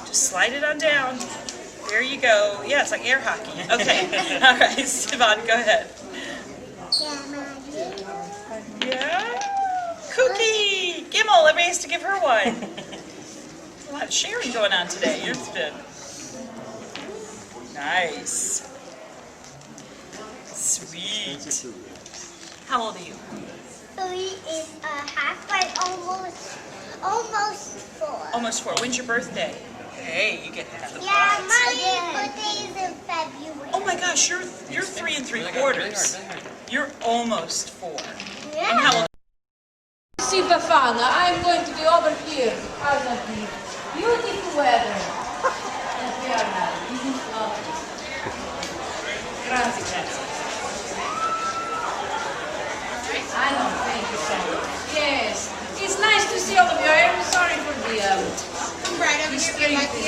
Just slide it on down. There you go. Yeah, it's like air hockey. Okay. All right, Sivan, go ahead. Yeah? Cookie! Gimel, everybody has to give her one. A lot of sharing going on today. Your spin. Nice. Sweet. How old are you? 3 is half, but almost 4. Almost 4. When's your birthday? Hey, you get half the Yeah, points. my birthday's in February. Oh my gosh, you're 3 3/4. You're almost 4. Yeah. And how old? See, Befana, I'm going to be over here because of the beautiful weather. And we are now. Grazie, grazie. I don't thank you so much. Yes, it's nice to see all of you. I'm sorry for the Right over here, like the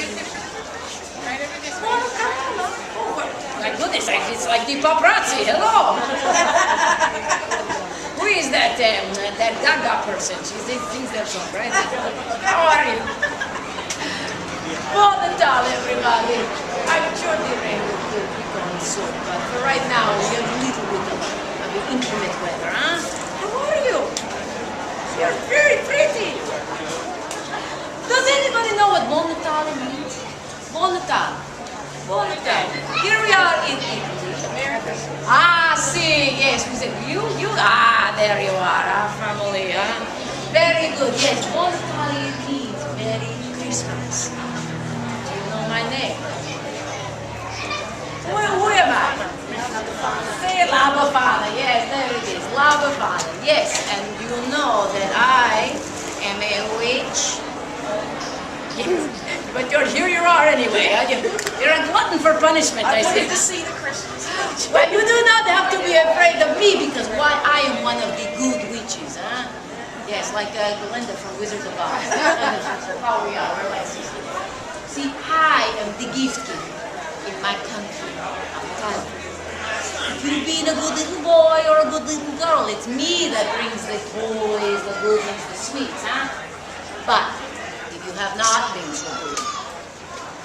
right over this way. Oh, my goodness, it's like the paparazzi. Hello. Who is that Gaga person? She sings that song, right? How are you? Buon Natale, everybody. I'm sure the rain will be coming soon, but for right now, we have a little bit of inclement weather, huh? How are you? You're very pretty. Does anybody know what Buon Natale means? Buon Natale. Buon Natale. Here we are in Italy. Ah, see, yes, we said there you are, our family, huh? Very good, yes, Buon Natale means Merry Christmas. Do you know my name? Who am I? Say La Befana, yes, there it is, La Befana, yes, and you know that I am a witch. Yes. But here you are anyway. You're a glutton for punishment, I see. To see the Christmas. But you do not have to be afraid of me because I am one of the good witches, huh? Yes, like Glinda from Wizard of Oz. How we are, we're like sisters. See, I am the gift giver in my country. If you've been a good little boy or a good little girl, it's me that brings the toys, the good things, the sweets, huh? But if you have not been so good,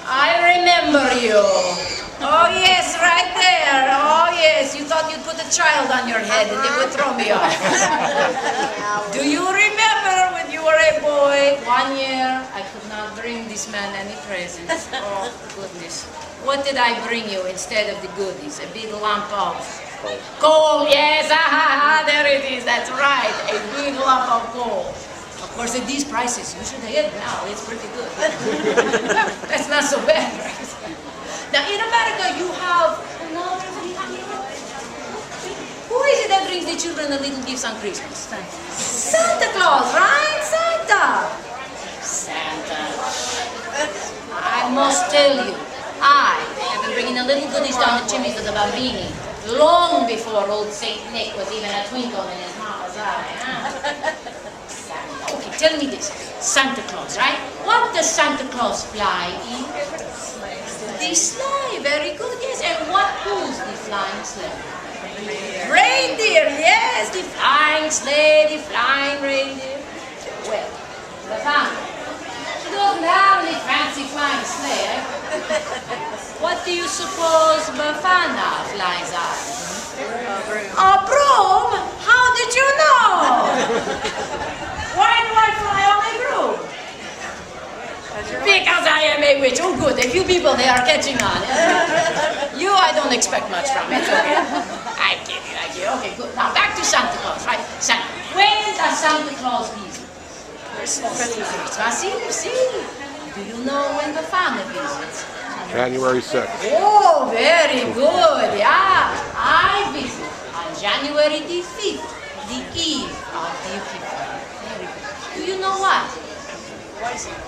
I remember you. Oh yes, right there. Oh yes, you thought you'd put a child on your head and it would throw me off. Do you remember when you were a boy? 1 year, I could not bring this man any presents. Oh goodness. What did I bring you instead of the goodies? A big lump of coal. Yes, there it is. That's right. A big lump of coal. Of course, at these prices, you should have it now. It's pretty good. That's not so bad, right? Now, in America, you have another thing. Who is it that brings the children the little gifts on Christmas? Santa Claus, right? Santa. I must tell you, I have been bringing the little goodies down the chimneys of the Bambini long before old Saint Nick was even a twinkle in his mama's eye. Huh? Okay, tell me this. Santa Claus, right? What does Santa Claus fly in? The sleigh. Very good, yes. And what pulls the flying sleigh? Reindeer, yes. The flying sleigh, the flying reindeer. Well, Befana, she doesn't have any fancy flying sleigh, eh? What do you suppose Befana flies on? A broom? How did you know? Why do I fly on a broom? Because I am a witch. Oh good, a few people, they are catching on. You, I don't expect much from. It's okay. I get it. Okay, good. Now back to Santa Claus, right? Santa. When does Santa Claus visit? Christmas Eve, see? Do you know when Befana visits? January 6th. Oh, very good. Yeah, I visit on January the 5th, the eve of the Epiphany. Very good. Do you know why? Why is it?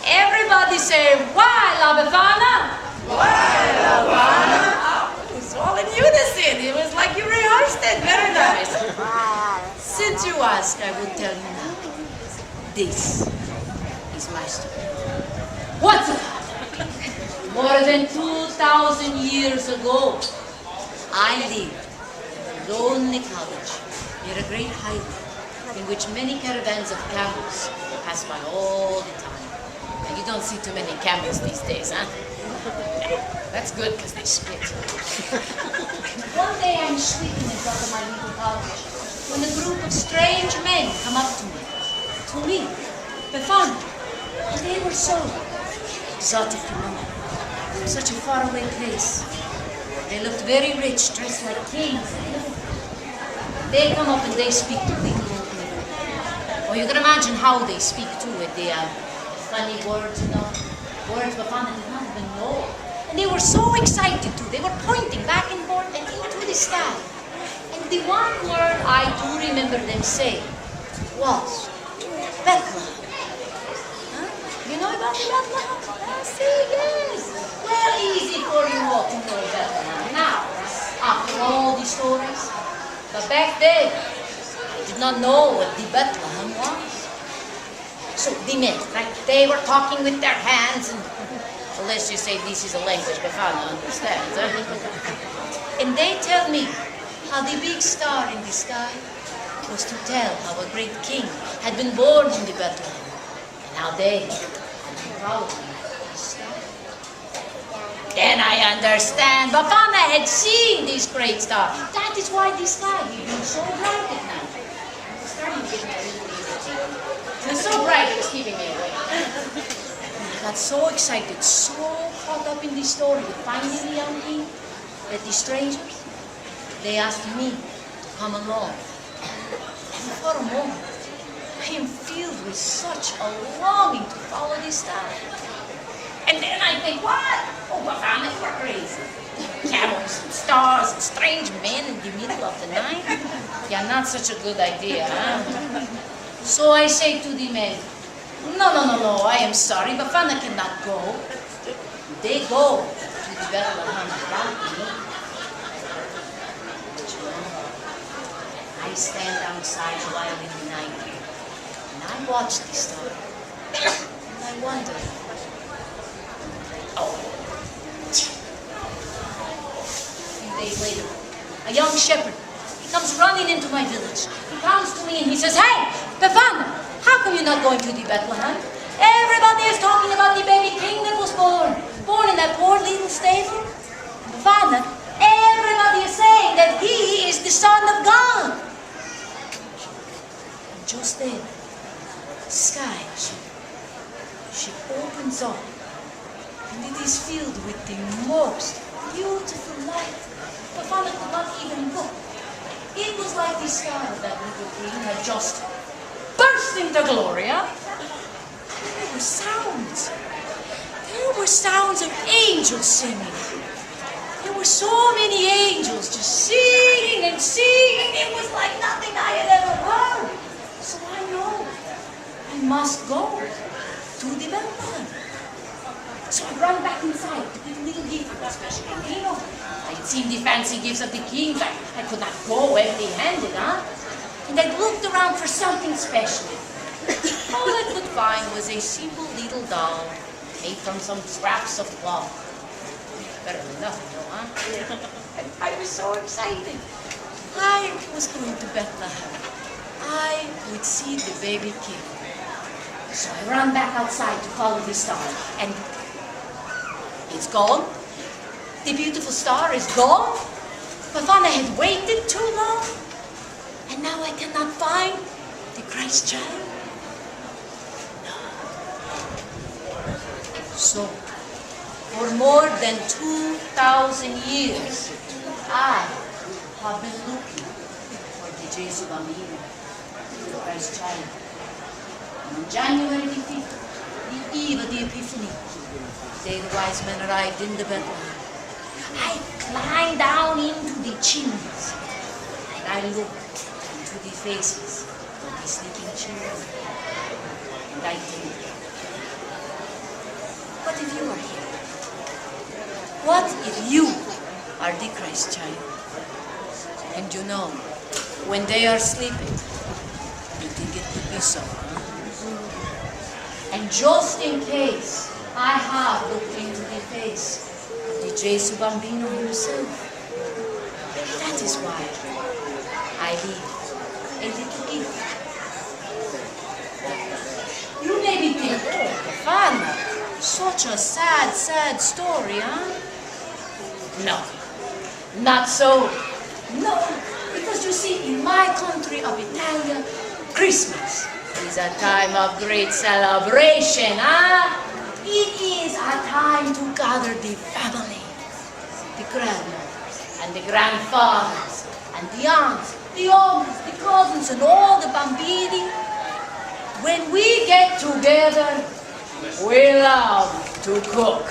Everybody say, why, La Befana? Why, La Befana? It was all in unison. It was like you rehearsed it. Very nice. Since you ask, I will tell you now. This is my story. What's it? More than 2,000 years ago, I lived in a lonely cottage near a great highway in which many caravans of camels pass by all the time. And you don't see too many camels these days, huh? That's good because they spit. One day I'm sleeping in front of my little cottage when a group of strange men come up to me, Befana, and they were so exotic to me. Such a faraway place. They looked very rich, dressed like kings. They come up and they speak to little old me. Well, you can imagine how they speak too with the funny words, you know. course, Befana did not even know. And they were so excited too. They were pointing back and forth and into the sky. And the one word I do remember them saying was Bethlehem. Huh? You know about the Bethlehem? See, yes. Well, easy for you all to know Bethlehem now, after all these stories. But back then, I did not know what the Bethlehem was. So the men, right, they were talking with their hands, and well, let's just say this is a language Befana understands. And they tell me how the big star in the sky was to tell how a great king had been born in the Bethlehem, and how they had been following the star. Then I understand. Befana had seen this great star. That is why the sky had been so bright at night. It's starting to get me a little easy. It was so bright it was keeping me awake. I got so excited, so caught up in the story of finding the young king that the strangers, they asked me to come along. And for a moment, I am filled with such a longing to follow this star. And then I think, what? Oh, Befana, you are crazy. Camels and stars and strange men in the middle of the night? Yeah, not such a good idea, huh? So I say to the men, no, I am sorry, Befana cannot go. They go to the Bethlehem without me. I stand outside a while in the night, and I watch the star, and I wonder, a few days later, a young shepherd, he comes running into my village. He comes to me and he says, hey, Befana, how come you're not going to the Bethlehem? Everybody is talking about the baby king that was born in that poor little stable. Befana, everybody is saying that he is the Son of God. And just then, the sky, she opens up, and it is filled with the most beautiful light. Befana could not even look. It was like the star of that little king had just burst into glory, huh? There were sounds. There were sounds of angels singing. There were so many angels just singing and singing. It was like nothing I had ever heard. So I know I must go to the Bethlehem. So I run back inside to get a little gift for the special king. I had seen the fancy gifts of the kings. I could not go empty-handed, huh? And I looked around for something special. All I could find was a simple little doll made from some scraps of cloth. Better than nothing, though, huh? And I was so excited. I was going to Bethlehem. I would see the baby king. So I ran back outside to follow the star, and it's gone. The beautiful star is gone. Befana had waited too long, and now I cannot find the Christ child. No. So, for more than 2,000 years, I have been looking for the Jesus Bambino, the Christ child. And on January the 5th, the eve of the Epiphany, the day the wise men arrived in the Bethlehem, I climbed down into the chimneys, and I looked into the faces of the sleeping children, and I think, what if you are here? What if you are the Christ child? And you know, when they are sleeping, you think it could be so, huh? And just in case I have looked into the face of the Gesù Bambino himself, that is why I leave a little gift. You may be thinking, oh, Befana, such a sad, sad story, huh? No, not so. No, because you see, in my country of Italia, Christmas is a time of great celebration, huh? It is a time to gather the family, the grandmothers and the grandfathers and the aunts, the uncles, the cousins and all the bambini. When we get together, we love to cook.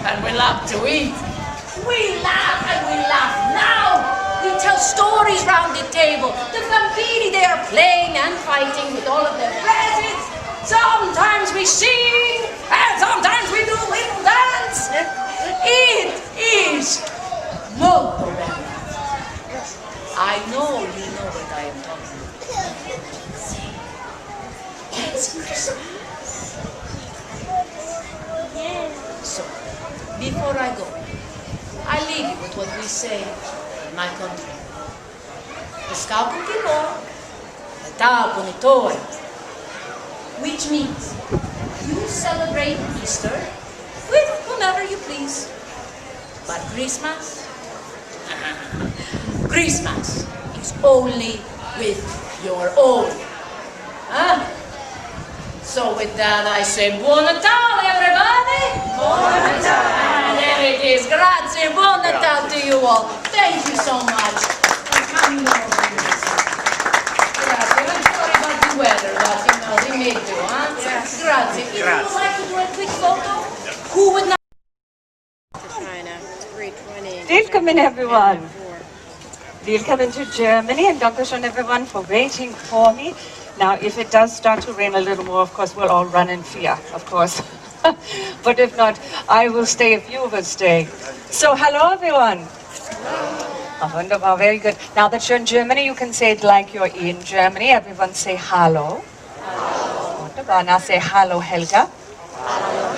And we love to eat. We laugh and we laugh now. We tell stories round the table. The bambini, they are playing and fighting with all of their presents. Sometimes we sing, and sometimes we do a little dance. It is molto bello. I know you know what I am talking about. See, it's Christmas. So, before I go, I leave you with what we say in my country. Pescao con quinoa, petao con itoy. Which means you celebrate Easter with whomever you please. But Christmas? Christmas is only with your own. Huh? So with that I say Buon Natale, everybody! Buon Natale! And there it is. Grazie, Buon Natale to you all. Thank you so much for coming over here. Grazie. I'm sorry about the weather, but you know, we made do, huh? Yes. Grazie. If you would like to do a quick photo, who would not? Welcome in, everyone. Welcome to Germany, and Dankeschön everyone for waiting for me. Now, if it does start to rain a little more, of course, we'll all run in fear, of course. But if not, I will stay if you will stay. So, hello, everyone. Oh, wunderbar, very good. Now that you're in Germany, you can say it like you're in Germany. Everyone say hello. Hello. Wunderbar. Now say hello, Helga. Hello.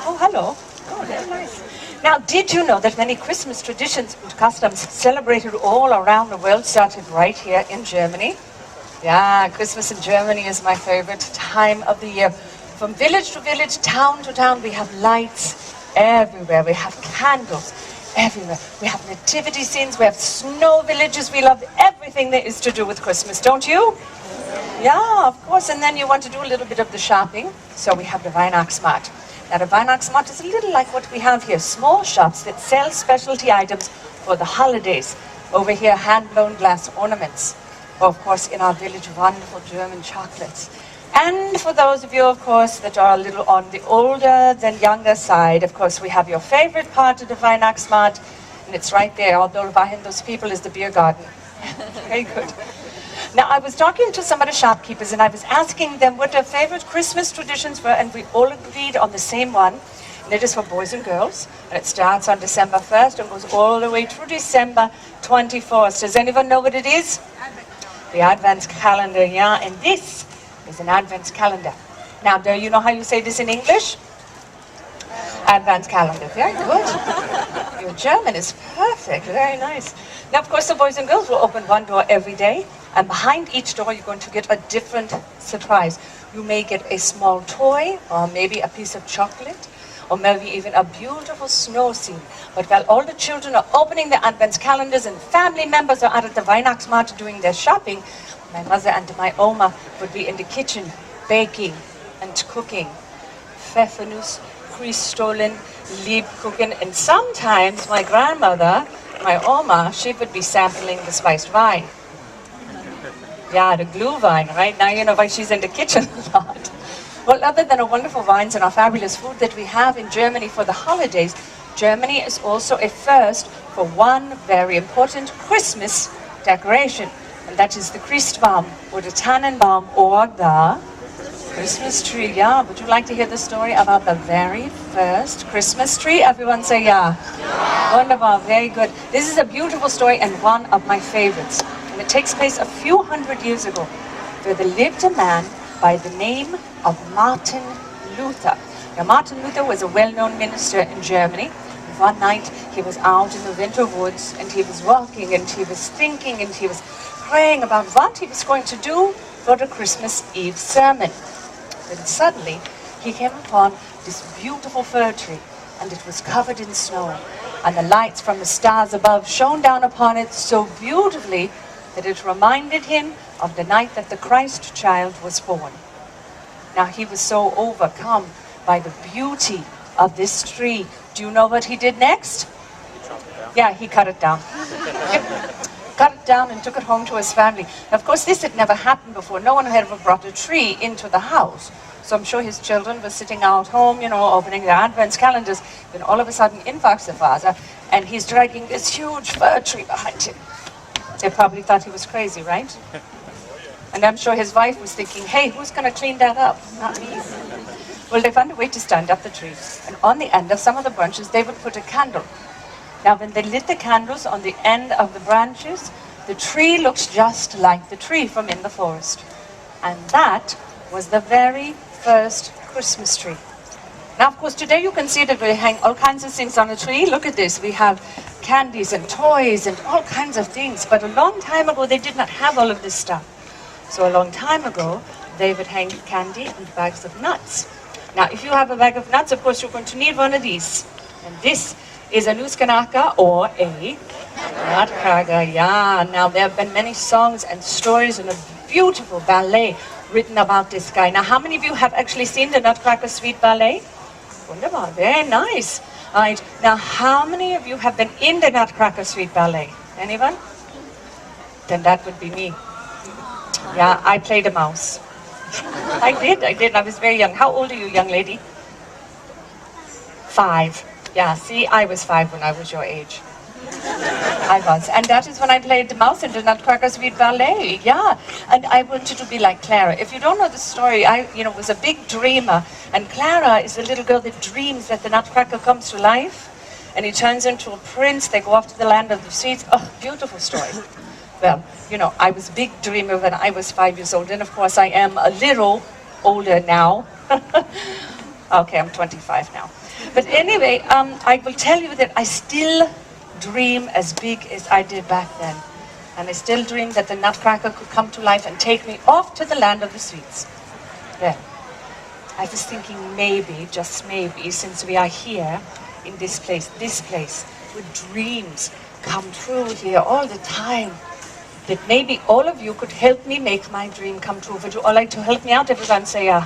Oh, hello. Oh, very nice. Now, did you know that many Christmas traditions and customs celebrated all around the world started right here in Germany? Yeah, Christmas in Germany is my favorite time of the year. From village to village, town to town, we have lights everywhere. We have candles everywhere. We have nativity scenes. We have snow villages. We love everything there is to do with Christmas, don't you? Yeah, of course. And then you want to do a little bit of the shopping. So we have the Weihnachtsmarkt. Now, the Weihnachtsmarkt is a little like what we have here. Small shops that sell specialty items for the holidays. Over here, hand-blown glass ornaments. Of course, in our village, wonderful German chocolates. And for those of you, of course, that are a little on the older than younger side, of course, we have your favorite part of the Weihnachtsmarkt, and it's right there, although behind those people is the beer garden. Very good. Now, I was talking to some of the shopkeepers, and I was asking them what their favorite Christmas traditions were, and we all agreed on the same one. And it is for boys and girls, and it starts on December 1st and goes all the way through December 24th. Does anyone know what it is? The Advent calendar, yeah, and this is an Advent calendar. Now, do you know how you say this in English? Advent calendar, very good. Your German is perfect, very nice. Now, of course, the boys and girls will open one door every day, and behind each door you're going to get a different surprise. You may get a small toy, or maybe a piece of chocolate, or maybe even a beautiful snow scene. But while all the children are opening their Advent calendars and family members are out at the Weihnachtsmarkt doing their shopping, my mother and my Oma would be in the kitchen baking and cooking. Pfeffernuss, Christstollen, Liebkuchen, and sometimes my grandmother, my Oma, she would be sampling the spiced wine. Yeah, the Glühwein, right? Now you know why she's in the kitchen a lot. Well, other than our wonderful wines and our fabulous food that we have in Germany for the holidays, Germany is also a first for one very important Christmas decoration, and that is the Christbaum, or the Tannenbaum, or the Christmas tree. Yeah, would you like to hear the story about the very first Christmas tree? Everyone say yeah. Yeah. Wonderful, very good. This is a beautiful story and one of my favorites. And it takes place a few hundred years ago, where there lived a man by the name of Martin Luther. Now, Martin Luther was a well-known minister in Germany. And one night he was out in the winter woods, and he was walking, and he was thinking, and he was praying about what he was going to do for the Christmas Eve sermon. Then suddenly he came upon this beautiful fir tree, and it was covered in snow, and the lights from the stars above shone down upon it so beautifully that it reminded him of the night that the Christ child was born. Now, he was so overcome by the beauty of this tree. Do you know what he did next? Yeah, he cut it down. Cut it down and took it home to his family. Of course, this had never happened before. No one had ever brought a tree into the house. So I'm sure his children were sitting out home, you know, opening their advent calendars, when all of a sudden in walks the father, and he's dragging this huge fir tree behind him. They probably thought he was crazy, right? And I'm sure his wife was thinking, hey, who's going to clean that up? Not me. Well, they found a way to stand up the tree. And on the end of some of the branches, they would put a candle. Now, when they lit the candles on the end of the branches, the tree looked just like the tree from in the forest. And that was the very first Christmas tree. Now, of course, today you can see that we hang all kinds of things on a tree. Look at this. We have candies and toys and all kinds of things. But a long time ago, they did not have all of this stuff. So a long time ago, they would hang candy and bags of nuts. Now, if you have a bag of nuts, of course, you're going to need one of these. And this is a Nutcracker or a Nutcracker. Yeah, now there have been many songs and stories and a beautiful ballet written about this guy. Now, how many of you have actually seen the Nutcracker Suite Ballet? Wonderful, very nice. All right, now how many of you have been in the Nutcracker Suite Ballet? Anyone? Then that would be me. Yeah, I played a mouse. I did. I was very young. How old are you, young lady? 5. Yeah, see, I was 5 when I was your age. I was. And that is when I played the mouse in the Nutcracker Suite Ballet. Yeah. And I wanted to be like Clara. If you don't know the story, I was a big dreamer. And Clara is the little girl that dreams that the Nutcracker comes to life. And he turns into a prince. They go off to the land of the sweets. Oh, beautiful story. Well, I was a big dreamer when I was 5 years old. And of course, I am a little older now. Okay, I'm 25 now. But anyway, I will tell you that I still dream as big as I did back then. And I still dream that the Nutcracker could come to life and take me off to the land of the sweets. Well, I was thinking maybe, just maybe, since we are here in this place, where dreams come true here all the time, that maybe all of you could help me make my dream come true. Would you all like to help me out? Everyone say yeah.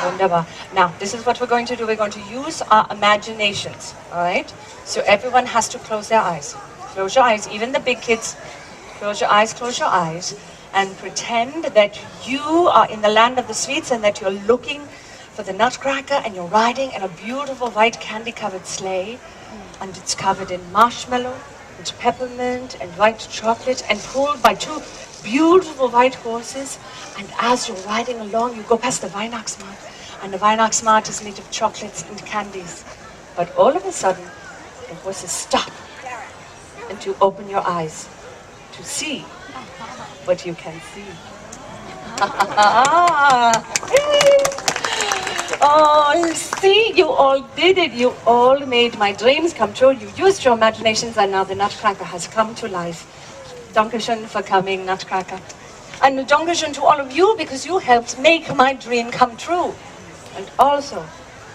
Wunderbar. Now, this is what we're going to do. We're going to use our imaginations, all right? So everyone has to close their eyes. Close your eyes, even the big kids. Close your eyes, and pretend that you are in the land of the sweets and that you're looking for the Nutcracker and you're riding in a beautiful white candy-covered sleigh, and it's covered in marshmallow and peppermint and white chocolate and pulled by 2 beautiful white horses. And as you're riding along, you go past the Weihnachtsmarkt, and the Weihnachtsmarkt is made of chocolates and candies. But all of a sudden, the horses stop, and you open your eyes to see what you can see. Oh, see, you all did it. You all made my dreams come true. You used your imaginations, and now the Nutcracker has come to life. Dankeschön for coming, Nutcracker. And Dankeschön to all of you, because you helped make my dream come true. And also,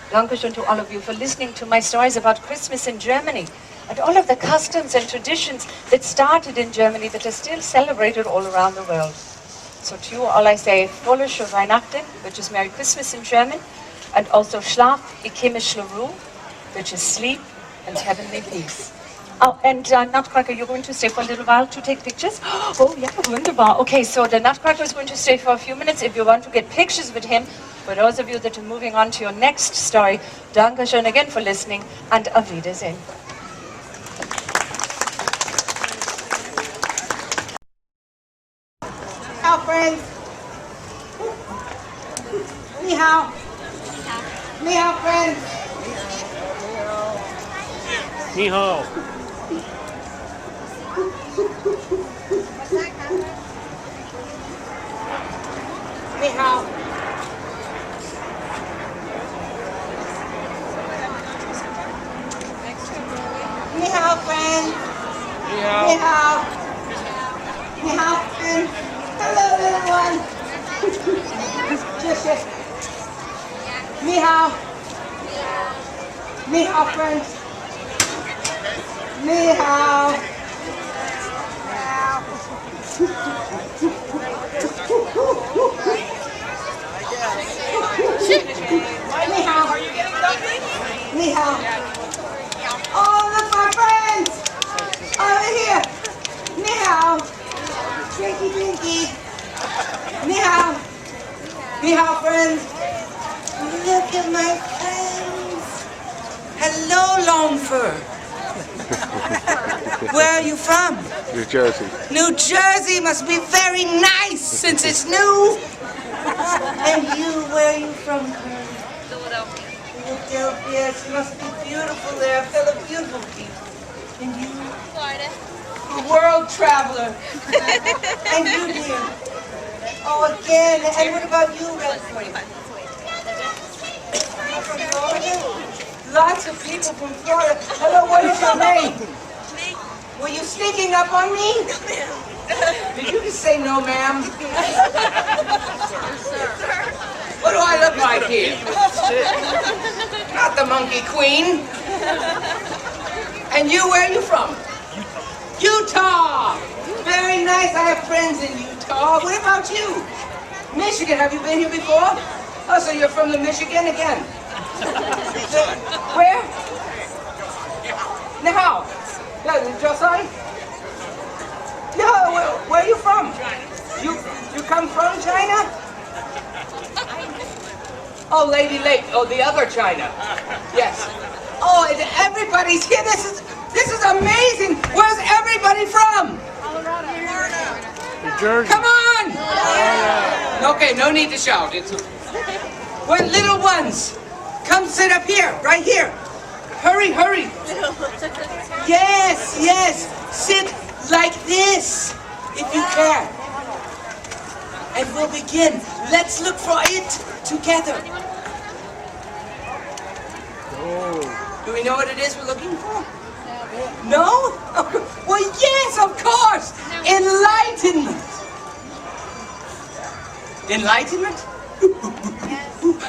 Dankeschön to all of you for listening to my stories about Christmas in Germany, and all of the customs and traditions that started in Germany that are still celebrated all around the world. So to you all I say, Frohe Weihnachten, which is Merry Christmas in German, and also Schlaf ich himmlische Ruhe, which is sleep and heavenly peace. Oh, and Nutcracker, you're going to stay for a little while to take pictures? Oh, yeah, wunderbar. Okay, so the Nutcracker is going to stay for a few minutes if you want to get pictures with him. For those of you that are moving on to your next story, Dankeschön again for listening, and auf Wiedersehen. Ciao, friends. Ni hao. Ni hao, friends. Ni hao. Ni hao. Ni hao, friends. Ni hao. Ni hao, friends. Hello, little one. Just. Ni hao. Ni hao, friends. Ni hao. Ni hao. Ni hao. Oh, look, my friends. Over here. Ni hao. Drinky. Ni hao. Ni hao, friends. Look at my friends. Hello, long fur. Where are you from? New Jersey. New Jersey must be very nice since it's new. And you, where are you from? Philadelphia. Philadelphia. It must be beautiful there, full of beautiful people. And you? Florida. World traveler. And you, dear? Oh, again. And what about you, Redford? From Florida? Lots of people from Florida. Hello, what is your name? Me. Were you sneaking up on me? No, ma'am. Did you just say no, ma'am? What do I look like here? Not the Monkey Queen. And you, where are you from? Utah. Very nice. I have friends in Utah. What about you? Michigan. Have you been here before? Oh, so you're from the Michigan again? Where? Now. Josiah? Yeah, where are you from? You come from China? Oh, Lady Lake. Oh, the other China. Yes. Oh, and everybody's here. This is amazing. Where's everybody from? New Jersey. Come on! Okay, no need to shout. We're little ones. Come sit up here, right here. Hurry, hurry. Yes, yes. Sit like this, if you can. And we'll begin. Let's look for it together. Oh. Do we know what it is we're looking for? No? Well, yes, of course. Enlightenment. Enlightenment?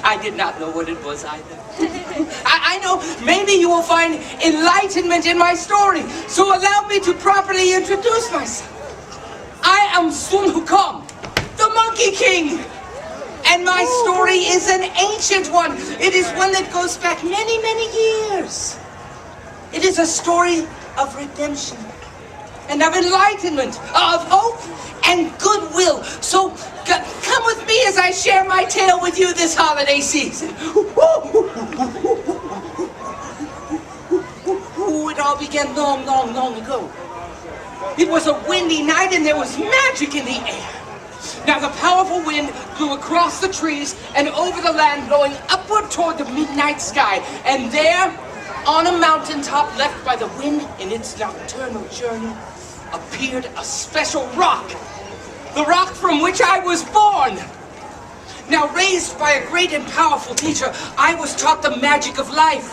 I did not know what it was either. I know maybe you will find enlightenment in my story, so allow me to properly introduce myself. I am Sun Wukong, the Monkey King, and my story is an ancient one. It is one that goes back many, many years. It is a story of redemption and of enlightenment, of hope and goodwill. So come with me as I share my tale with you this holiday season. It all began long, long, long ago. It was a windy night and there was magic in the air. Now the powerful wind blew across the trees and over the land, blowing upward toward the midnight sky. And there, on a mountaintop left by the wind in its nocturnal journey, appeared a special rock. The rock from which I was born. Now, raised by a great and powerful teacher, I was taught the magic of life.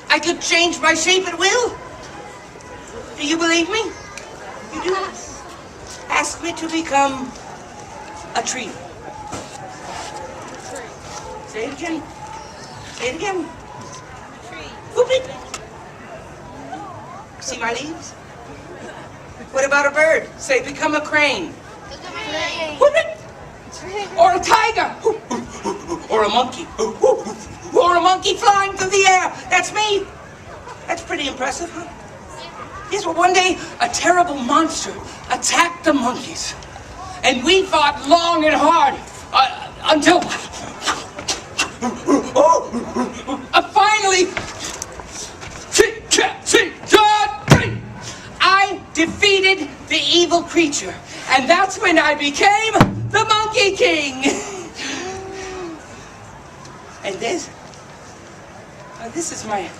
I could change my shape at will. Do you believe me? You do? Ask me to become a tree. Say it again. Say it again. Whoop it. See my leaves? What about a bird? Say, become a crane. Whoop it. Or a tiger. Or a monkey. Or a monkey flying through the air. That's me. That's pretty impressive, huh? Yes, well, one day, a terrible monster attacked the monkeys. And we fought long and hard until... finally... I defeated the evil creature. And that's when I became the Monkey King. And this is my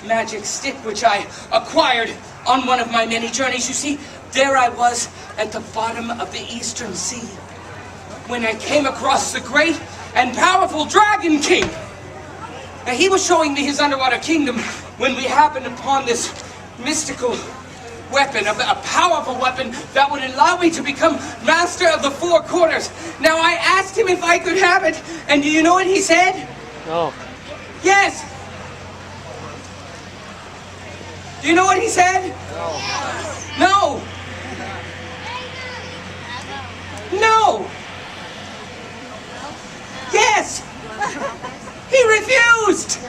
magic stick, which I acquired on one of my many journeys. You see, there I was at the bottom of the Eastern Sea when I came across the great and powerful Dragon King. Now, he was showing me his underwater kingdom when we happened upon this mystical weapon, a powerful weapon that would allow me to become master of the four corners. Now, I asked him if I could have it, and do you know what he said? No. Yes. Do you know what he said? No. No. Yes. He refused.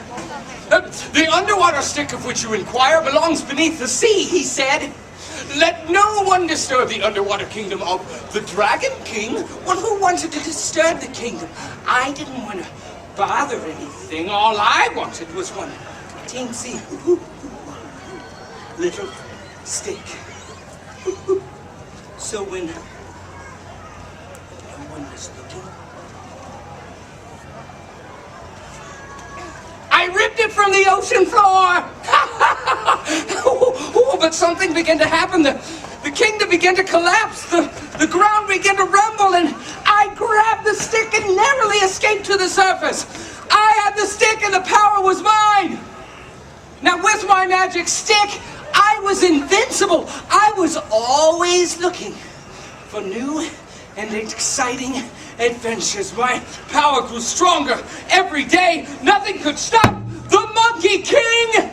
The underwater stick of which you inquire belongs beneath the sea, he said. Let no one disturb the underwater kingdom of the Dragon King. Well, who wanted to disturb the kingdom? I didn't want to bother anything. All I wanted was one teensy little stick. So when no one was looking, I ripped it from the ocean floor. But something began to happen. The kingdom began to collapse. The ground began to rumble, and I grabbed the stick and narrowly escaped to the surface. I had the stick and the power was mine. Now with my magic stick, I was invincible. I was always looking for new and exciting adventures. My power grew stronger every day. Nothing could stop the Monkey King.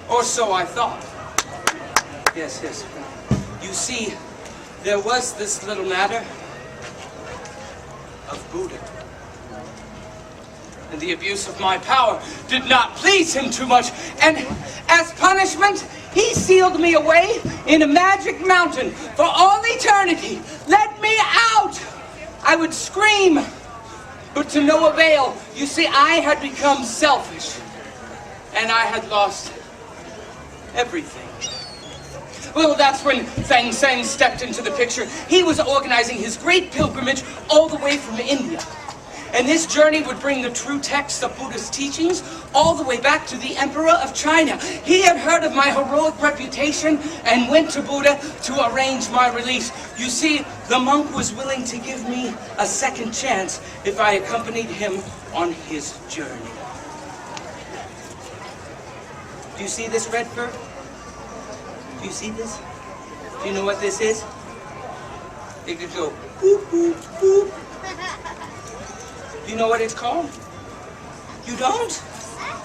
Or so I thought. Yes. You see, there was this little matter of Buddha. And the abuse of my power did not please him too much. And as punishment, he sealed me away in a magic mountain for all eternity. Let me out! I would scream, but to no avail. You see, I had become selfish, and I had lost everything. Well, that's when Fang Sang stepped into the picture. He was organizing his great pilgrimage all the way from India. And this journey would bring the true text of Buddha's teachings all the way back to the Emperor of China. He had heard of my heroic reputation and went to Buddha to arrange my release. You see, the monk was willing to give me a second chance if I accompanied him on his journey. Do you see this red fur? Do you see this? Do you know what this is? It could go boop, boop, boop. Do you know what it's called? You don't?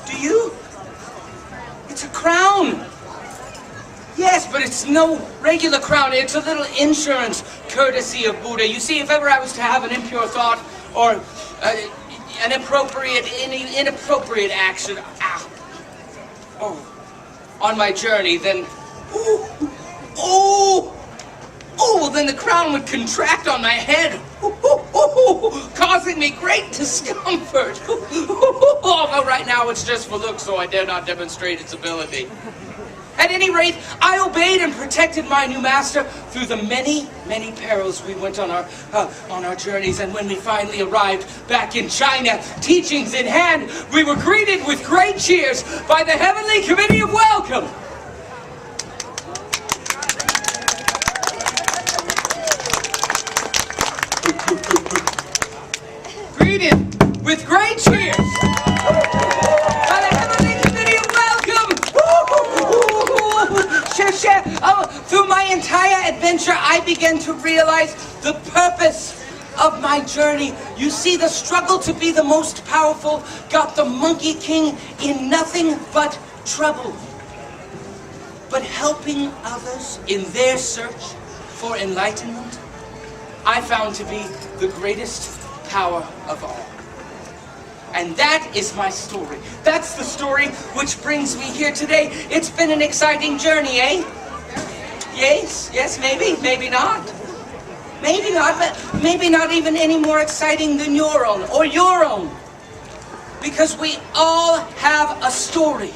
Do you? It's a crown. Yes, but it's no regular crown. It's a little insurance courtesy of Buddha. You see, if ever I was to have an impure thought or an inappropriate action on my journey, then then the crown would contract on my head, causing me great discomfort. Although right now it's just for looks, so I dare not demonstrate its ability. At any rate, I obeyed and protected my new master through the many, many perils we went on our journeys. And when we finally arrived back in China, teachings in hand, we were greeted with great cheers by the Heavenly Committee of Welcome. Greeted with great cheers by the Heavenly Committee of Welcome. Through my entire adventure, I began to realize the purpose of my journey. You see, the struggle to be the most powerful got the Monkey King in nothing but trouble. But helping others in their search for enlightenment, I found to be the greatest power of all. And that is my story. That's the story which brings me here today. It's been an exciting journey, eh? Yes, maybe not. Maybe not, but maybe not even any more exciting than your own, or your own. Because we all have a story.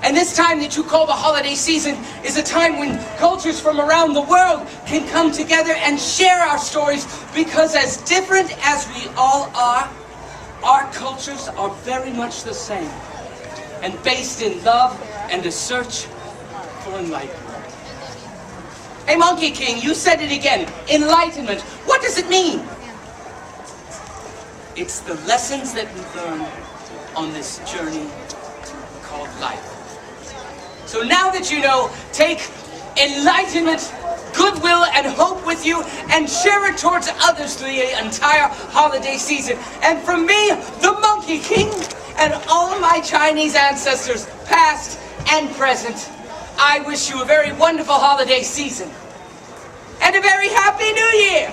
And this time that you call the holiday season is a time when cultures from around the world can come together and share our stories, because as different as we all are, our cultures are very much the same and based in love and a search for enlightenment. Hey, Monkey King, you said it again. Enlightenment. What does it mean? It's the lessons that we learn on this journey called life. So now that you know, take enlightenment, goodwill, and hope with you and share it towards others through the entire holiday season. And from me, the Monkey King, and all my Chinese ancestors, past and present, I wish you a very wonderful holiday season. And a very happy New Year!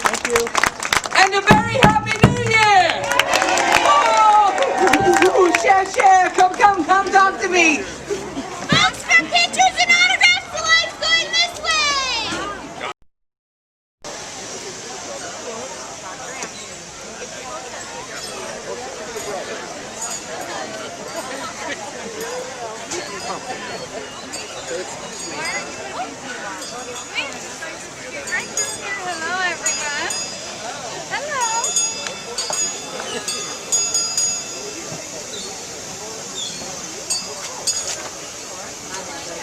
Thank you. And a very happy New Year! Oh! Share, come, talk to me! Folks, for pictures and autographs, the line's going this way! Hello, everyone. Hello.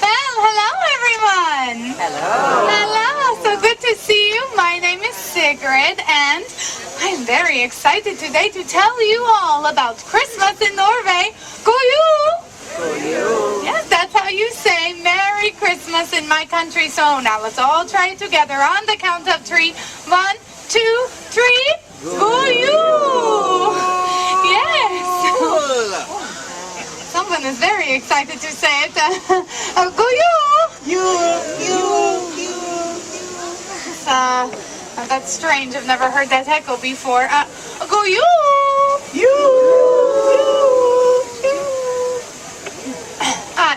Well, hello, everyone. Hello. Hello. So good to see you. My name is Sigrid, and I'm very excited today to tell you all about Christmas in Norway. Go you! Yes, that's how you say Merry Christmas in my country. So now let's all try it together on the count of 3. 1, 2, 3. Go you! Yes. Someone is very excited to say it. Go you! That's strange. I've never heard that echo before. Go you!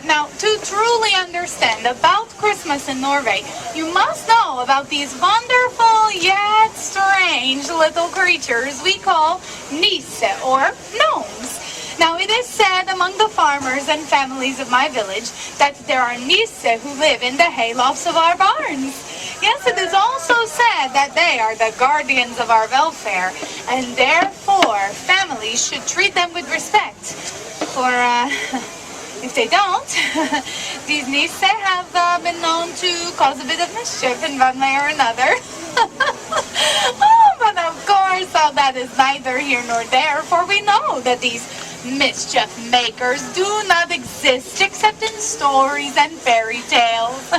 Now, to truly understand about Christmas in Norway, you must know about these wonderful yet strange little creatures we call nisse or gnomes. Now, it is said among the farmers and families of my village that there are nisse who live in the haylofts of our barns. Yes, it is also said that they are the guardians of our welfare, and therefore families should treat them with respect. For, if they don't, these nisse have been known to cause a bit of mischief in one way or another. But of course, all that is neither here nor there, for we know that these mischief makers do not exist except in stories and fairy tales.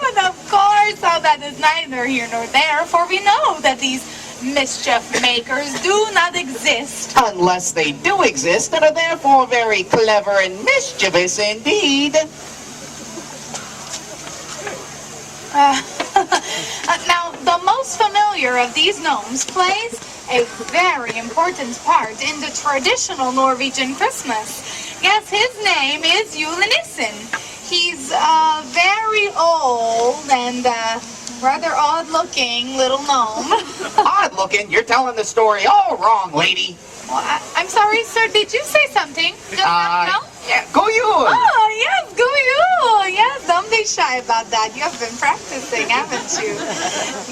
But of course, all that is neither here nor there, for we know that these mischief makers do not exist. Unless they do exist and are therefore very clever and mischievous indeed. Now, the most familiar of these gnomes plays a very important part in the traditional Norwegian Christmas. Yes, his name is Julenissen. He's a very old and rather odd-looking little gnome. Odd-looking? You're telling the story all wrong, lady. Well, I'm sorry, sir. Did you say something? Just now? No? Yeah, go you! Oh, yes, go you! Yes, don't be shy about that. You have been practicing, haven't you?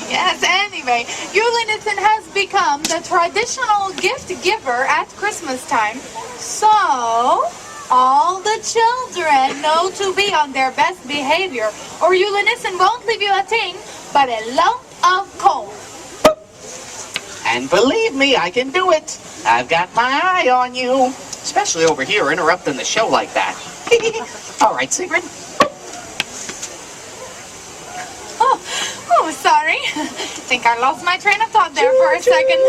Yes, anyway, Julenissen has become the traditional gift giver at Christmas time. So, all the children know to be on their best behavior, or Julenissen won't leave you a thing but a lump of coal. And believe me, I can do it. I've got my eye on you. Especially over here, interrupting the show like that. All right, Sigrid. Oh, sorry. Think I lost my train of thought there for a second.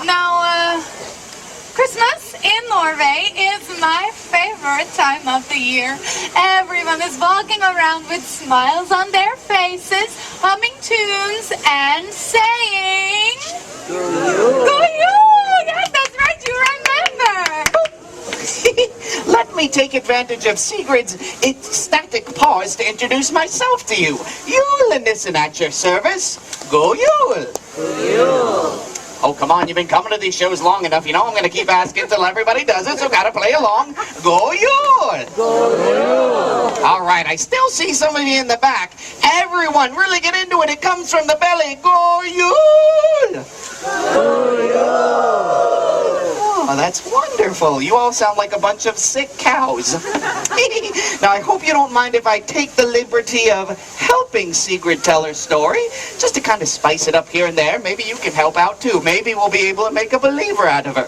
Now, Christmas in Norway is my favorite time of the year. Everyone is walking around with smiles on their faces, humming tunes and saying... Go you! Yes, that's right, you remember! Let me take advantage of Sigrid's ecstatic pause to introduce myself to you. Julenissen at your service. Go Jul! Oh, come on, you've been coming to these shows long enough. You know I'm going to keep asking till everybody does it, so gotta play along. Go Jul! All right, I still see some of you in the back. Everyone, really get into it. It comes from the belly. Go Jul! Oh, that's wonderful. You all sound like a bunch of sick cows. Now, I hope you don't mind if I take the liberty of helping Sigrid tell her story, just to kind of spice it up here and there. Maybe you can help out, too. Maybe we'll be able to make a believer out of her.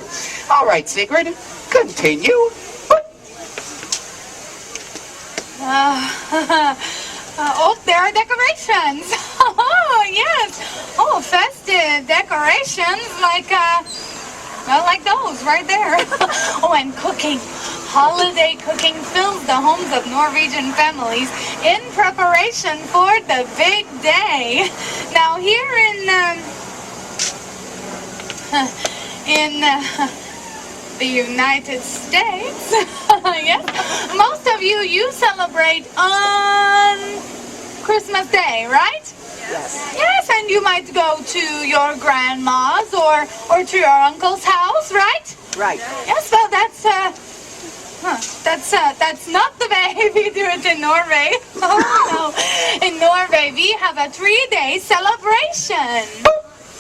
All right, Sigrid, continue. Oh, there are decorations. Oh, yes. Oh, festive decorations like those right there. Oh, and cooking. Holiday cooking fills the homes of Norwegian families in preparation for the big day. Now, here in the United States, yes, most of you celebrate on Christmas Day, right? Yes. Yes, and you might go to your grandma's or to your uncle's house, right? Right. Yes, well, that's That's not the way we do it in Norway. Oh, no. In Norway, we have a 3-day celebration.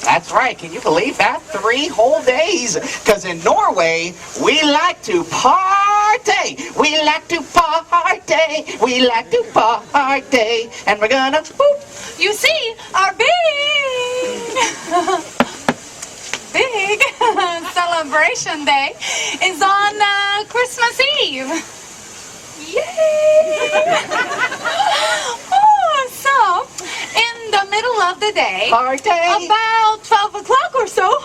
That's right. Can you believe that? 3 whole days. Because in Norway, we like to party. We like to party. We like to party. And we're gonna boop. You see, our big celebration day is on Christmas Eve. Yay! Oh, so, in the middle of the day, party. About 12 o'clock or so,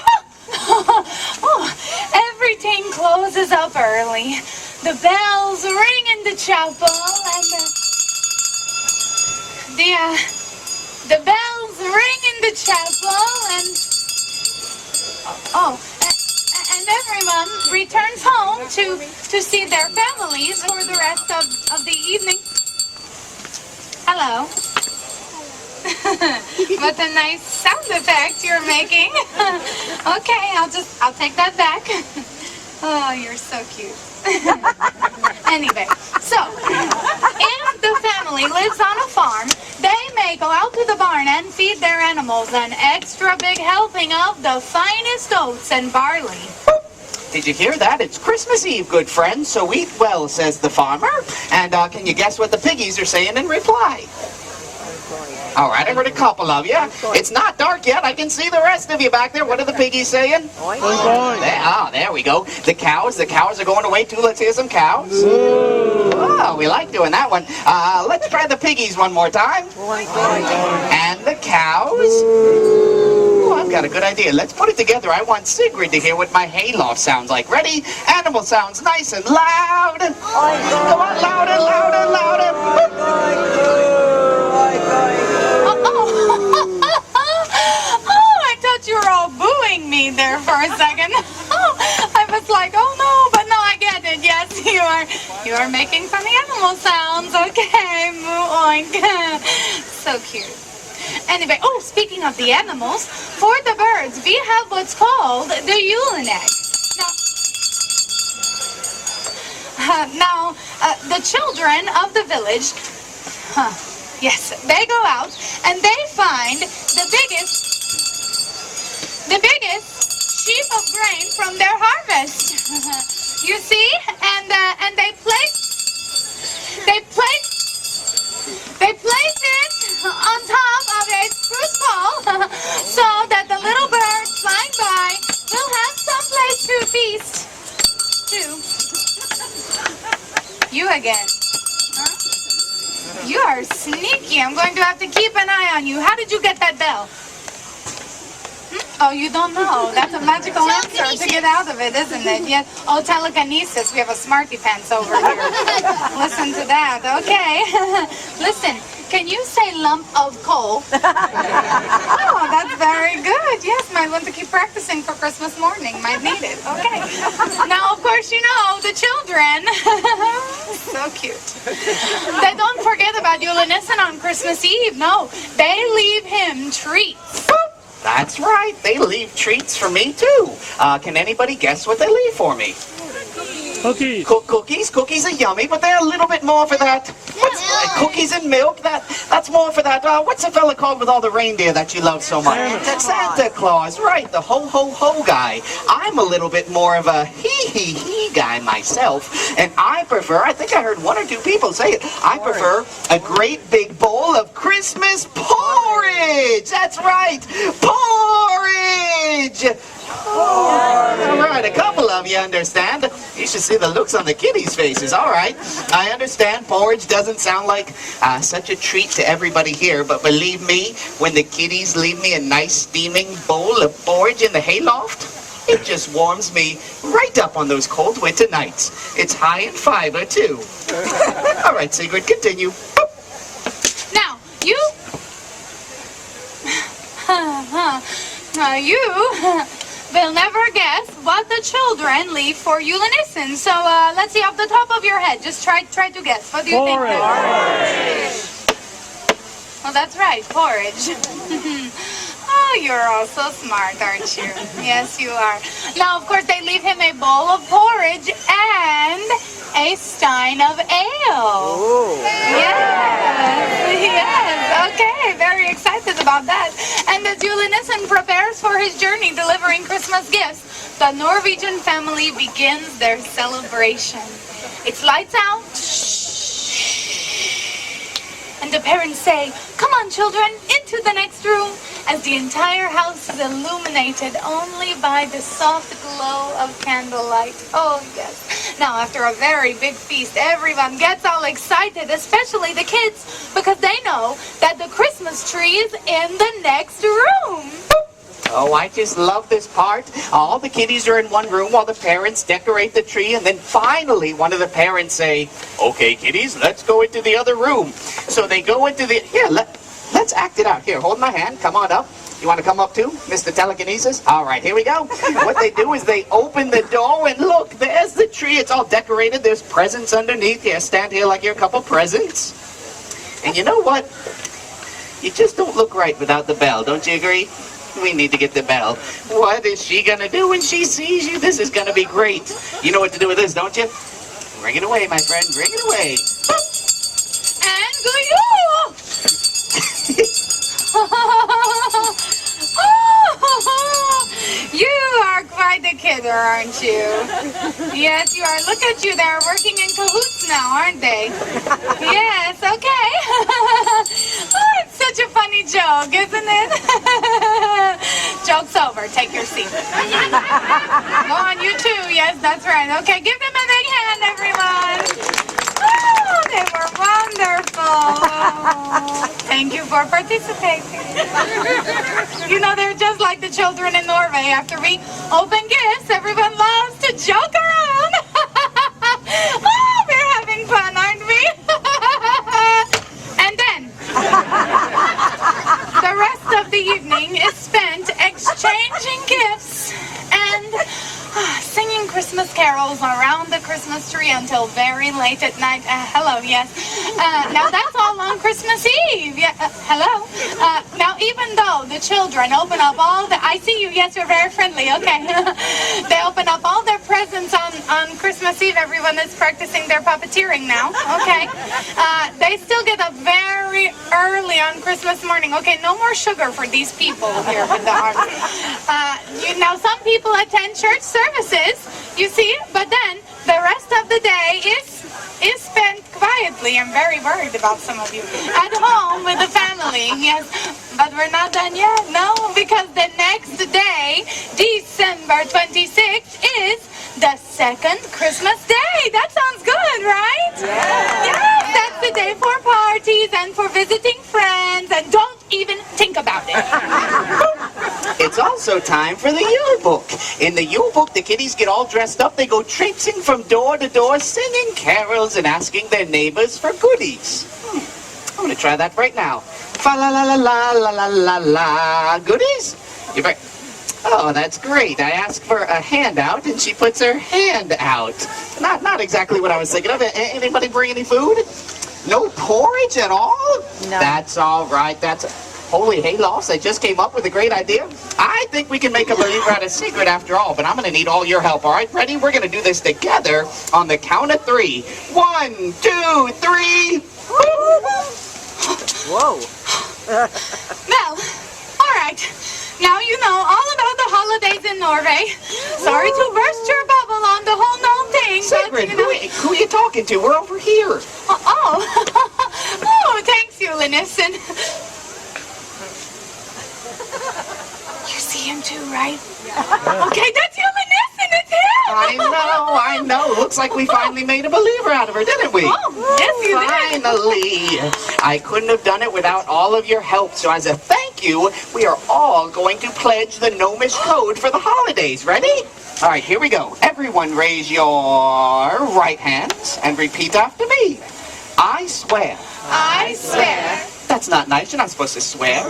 everything closes up early. The bells ring in the chapel, and the bells ring in the chapel, and everyone returns home to see their families for the rest of the evening. Hello. What a nice sound effect you're making. Okay, I'll take that back. Oh, you're so cute. Anyway, so if the family lives on a farm, they may go out to the barn and feed their animals an extra big helping of the finest oats and barley. Did you hear that? It's Christmas Eve, good friends, so eat well, says the farmer. And can you guess what the piggies are saying in reply? All right, I heard a couple of you. It's not dark yet. I can see the rest of you back there. What are the piggies saying? There we go. The cows are going away too. Let's hear some cows. Oh, we like doing that one. Let's try the piggies one more time. And the cows. Oh, I've got a good idea. Let's put it together. I want Sigrid to hear what my hayloft sounds like. Ready? Animal sounds nice and loud. Come on, louder, louder, louder. I thought you were all booing me there for a second. I was like, oh no, but no, I get it. Yes, you are making funny animal sounds. Okay, moo oink. So cute. Anyway, speaking of the animals, for the birds, we have what's called the Yule egg. Now, the children of the village, yes, they go out and they find the biggest sheaf of grain from their harvest. You see, and they place it on top of a spruce pole so that the little birds flying by will have some place to feast. You again. Huh? You are sneaky. I'm going to have to keep an eye on you. How did you get that bell? Oh, you don't know. That's a magical answer to get out of it, isn't it? Yes. Oh, telekinesis. We have a smarty pants over here. Listen to that. Okay. Listen, can you say lump of coal? Oh, that's very good. Yes, might want to keep practicing for Christmas morning. Might need it. Okay. Now, of course, you know, the children. So cute. They don't forget about Julenissen on Christmas Eve. No, they leave him treats. That's right. They leave treats for me, too. Can anybody guess what they leave for me? Cookies. Cookies. Cookies are yummy, but they're a little bit more for that. Cookies and milk. That's more for that. What's the fella called with all the reindeer that you love so much? Santa Claus. Right, the ho-ho-ho guy. I'm a little bit more of a hee-hee-hee guy myself, and I prefer, I think I heard 1 or 2 people say it, I prefer a great big bowl of Christmas porridge. That's right, porridge. All right, a couple of you understand. You should see the looks on the kiddies' faces. All right, I understand porridge doesn't sound like such a treat to everybody here, but believe me, when the kiddies leave me a nice steaming bowl of porridge in the hayloft, it just warms me right up on those cold winter nights. It's high in fiber, too. All right, Sigrid, continue. Now, you will never guess what the children leave for Julenissen. So let's see, off the top of your head, just try to guess. What do you think? Porridge. Well, that's right, porridge. Oh, Oh, you're all so smart, aren't you? Yes, you are. Now, of course, they leave him a bowl of porridge and a stein of ale. Ooh. Yes, okay, very excited about that. And as Julenissen prepares for his journey delivering Christmas gifts, the Norwegian family begins their celebration. It's lights out, and the parents say, "Come on, children, into the next room," as the entire house is illuminated only by the soft glow of candlelight. Oh, yes. Now, after a very big feast, everyone gets all excited, especially the kids, because they know that the Christmas tree is in the next room. Oh, I just love this part. All the kiddies are in one room while the parents decorate the tree, and then finally one of the parents say, "Okay, kiddies, let's go into the other room." So they go into the... Here, let's act it out. Here, hold my hand. Come on up. You want to come up too, Mr. Telekinesis? All right, here we go. What they do is they open the door, and look, there's the tree. It's all decorated. There's presents underneath. Yeah, stand here like you're a couple presents. And you know what? You just don't look right without the bell. Don't you agree? We need to get the bell. What is she gonna do when she sees you? This is gonna be great. You know what to do with this, don't you? Bring it away, my friend. Bring it away. And go you! You are quite the kidder, aren't you? Yes, you are. Look at you. They're working in cahoots now, aren't they? Yes, okay. Oh, it's such a funny joke, isn't it? Joke's over. Take your seat. Go on, you too. Yes, that's right. Okay, give them a big hand, everyone. Oh, they were wonderful. Oh, thank you for participating. You know, they're just like the children in Norway. After we open gifts, everyone loves to joke around. Oh, we're having fun, aren't we? And then, the rest of the evening is spent exchanging gifts and singing Christmas carols around the Christmas tree until very late at night. Hello, yes. Now that's all on Christmas Eve. Yeah, hello. Now even though the children open up all the... I see you. Yes, you're very friendly. Okay. They open up all their presents on Christmas Eve. Everyone is practicing their puppeteering now. Okay. They still get up very early on Christmas morning. Okay, no more sugar for these people here with the arms. Now some people attend church services, you see, but then the rest of the day is spent quietly. I'm very worried about some of you. At home with the family, yes. But we're not done yet, no, because the next day, December 26th, is the second Christmas day. That sounds good, right? Yeah. Yes, that's the day for parties and for visiting friends, and don't even think about it. It's also time for the Yule Book. In the Yule Book, the kiddies get all dressed up. They go traipsing from door to door, singing carols and asking their neighbors for goodies. I'm going to try that right now. Fa-la-la-la-la-la-la-la. Goodies? You're right. Oh, that's great. I asked for a handout, and she puts her hand out. Not exactly what I was thinking of. Anybody bring any food? No porridge at all? No. That's all right. Holy hayloft, I just came up with a great idea. I think we can make a believer out of secret after all, but I'm going to need all your help, all right? Ready? We're going to do this together on the count of 3. 1, 2, 3. Whoa. Well, all right. Now you know all about the holidays in Norway. Sorry to burst your bubble on the whole known thing, Sigrid, but, you know... who are you talking to? We're over here. Oh, thanks, Julenissen. You see him too, right? Okay, that's Julenissen, it's him! I know. Looks like we finally made a believer out of her, didn't we? Oh, yes, you did. Finally. I couldn't have done it without all of your help, so as a thank you, we are all going to pledge the Gnomish code for the holidays. Ready? All right, here we go. Everyone raise your right hands and repeat after me. I swear. I swear. That's not nice. You're not supposed to swear.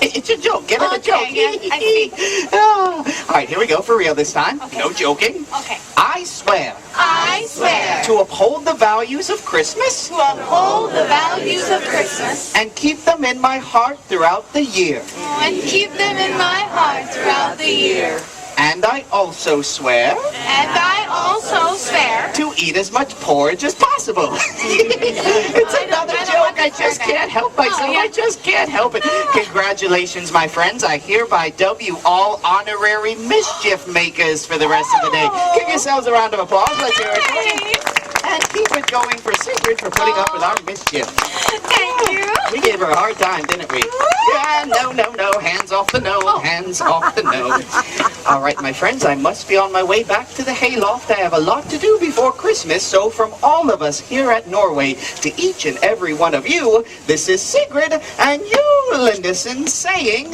It's a joke. Get it, a joke. Yes, I see. All right, here we go for real this time. Okay. No joking. Okay. I swear. I swear. to uphold the values of Christmas. To uphold the values of Christmas. And keep them in my heart throughout the year. And keep them in my heart throughout the year. And I also swear. And I also swear. To eat as much porridge as possible. It's another joke. I just can't help myself. I just can't help it. Congratulations, my friends. I hereby dub you all honorary mischief makers for the rest of the day. Give yourselves a round of applause. Let's hear it. And keep it going for Sigrid for putting up with our mischief. Thank you. We gave her a hard time, didn't we? Yeah, no. Hands off the no. Hands off the no. All right, my friends, I must be on my way back to the hayloft. I have a lot to do before Christmas, so from all of us here at Norway to each and every one of you, this is Sigrid and Julendison saying...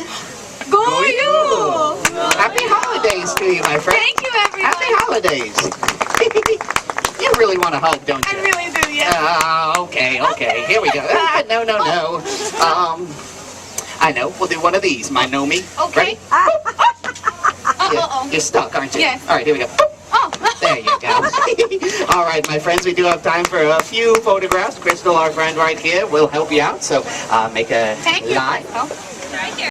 Go you! Happy holidays to you, my friend. Thank you, everyone. Happy holidays. You really want a hug, don't you? I really do, yeah. Okay. Here we go. No. I know. We'll do one of these. My know me. Okay. You're stuck, aren't you? Yes. All right, here we go. Oh. There you go. All right, my friends, we do have time for a few photographs. Crystal, our friend right here, will help you out. So make a line. Right here.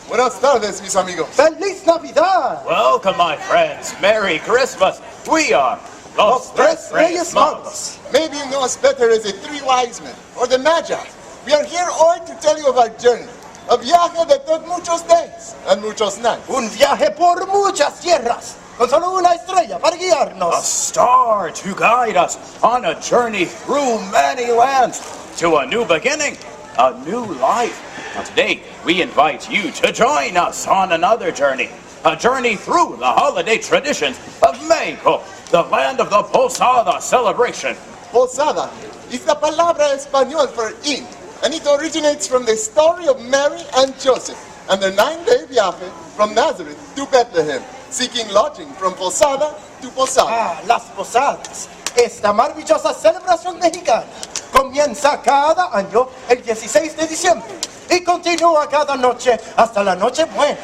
Buenas tardes, mis amigos. ¡Feliz Navidad! Welcome, my friends. Merry Christmas. We are Los Tres Reyes Magos. Maybe you know us better as the Three Wise Men or the Magi. We are here hoy to tell you of our journey. A viaje de took muchos days and muchos nights. Un viaje por muchas tierras, con solo una estrella para guiarnos. A star to guide us on a journey through many lands to a new beginning, a new life. Now today, we invite you to join us on another journey, a journey through the holiday traditions of Mexico, the land of the Posada celebration. Posada is the palabra español for inn, and it originates from the story of Mary and Joseph and their 9-day viaje from Nazareth to Bethlehem, seeking lodging from Posada to Posada. Las posadas. Esta maravillosa celebración mexicana comienza cada año el 16 de diciembre y continúa cada noche hasta la noche buena.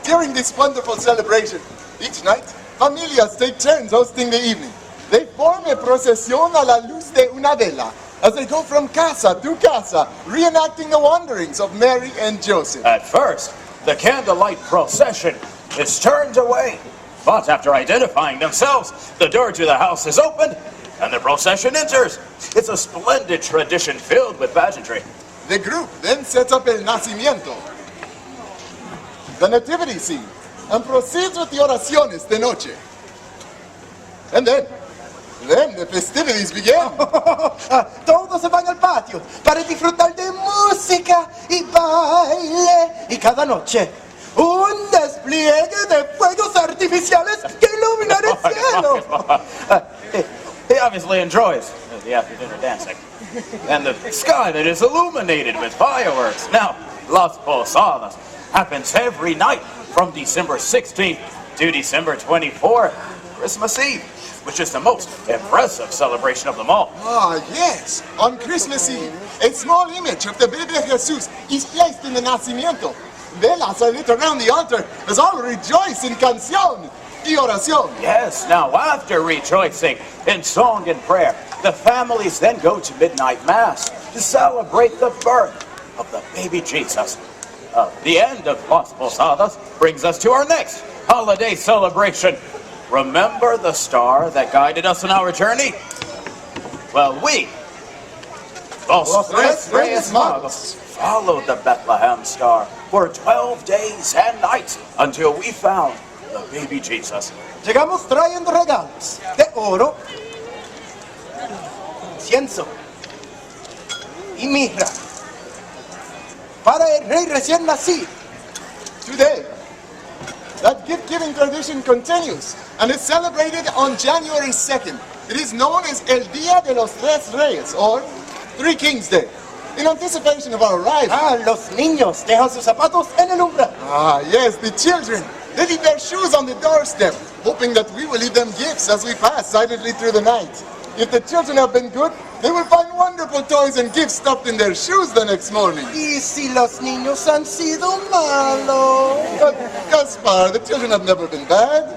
During this wonderful celebration, each night, familias take turns hosting the evening. They form a procesión a la luz de una vela as they go from casa to casa, reenacting the wanderings of Mary and Joseph. At first, the candlelight procession is turned away. But after identifying themselves, the door to the house is opened and the procession enters. It's a splendid tradition filled with pageantry. The group then sets up el nacimiento, the nativity scene, and proceeds with the oraciones de noche. And then the festivities begin. Todos se van al patio para disfrutar de música y baile. Y cada noche, un despliegue de fuegos artificiales que iluminan el cielo. He obviously enjoys the afternoon dancing and the sky that is illuminated with fireworks. Now, Las Posadas happens every night from December 16th to December 24th, Christmas Eve, which is the most impressive celebration of them all. Yes. On Christmas Eve, a small image of the baby Jesus is placed in the nacimiento. Velas are lit around the altar as all rejoice in canción y oración. Yes, now after rejoicing in song and prayer, the families then go to midnight mass to celebrate the birth of the baby Jesus. The end of Las Posadas brings us to our next holiday celebration. Remember the star that guided us on our journey? Well, we, Los Tres Reyes Magos, followed the Bethlehem star for 12 days and nights until we found the baby Jesus. Llegamos trayendo regalos de oro, incienso y mirra para el rey recién nacido. Today, that gift-giving tradition continues and is celebrated on January 2nd. It is known as El Día de los Tres Reyes, or Three Kings Day. in anticipation of our arrival. Ah, los niños dejan sus zapatos en el umbral. Ah, yes, the children. They leave their shoes on the doorstep, hoping that we will leave them gifts as we pass silently through the night. If the children have been good, they will find wonderful toys and gifts stuffed in their shoes the next morning. Y si los niños han sido malos. Gaspar, the children have never been bad.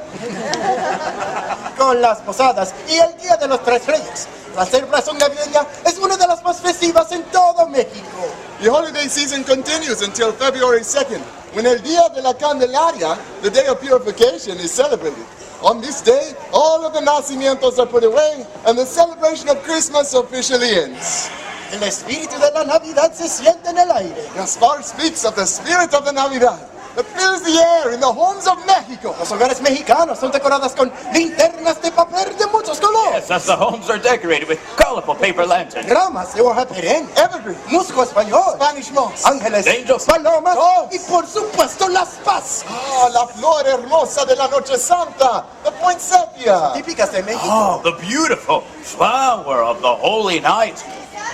Con las posadas y el Día de los Tres Reyes. La celebración navideña es una de las más festivas en todo México. The holiday season continues until February 2nd, when El Día de la Candelaria, the day of purification, is celebrated. On this day, all of the nacimientos are put away, and the celebration of Christmas officially ends. El espíritu de la Navidad se siente en el aire. Gaspar speaks of the spirit of the Navidad that fills the air in the homes of Mexico. Los hogares mexicanos son decoradas con linternas de papel de muchos colores. Yes, as the homes are decorated with colorful paper lanterns. Ramas de hoja perenne, evergreen, musgo español, Spanish moss, ángeles, angels, palomas y por supuesto las pasas. Ah, la flor hermosa de la Noche Santa, the poinsettia. Típicas de México. Oh, the beautiful flower of the holy night.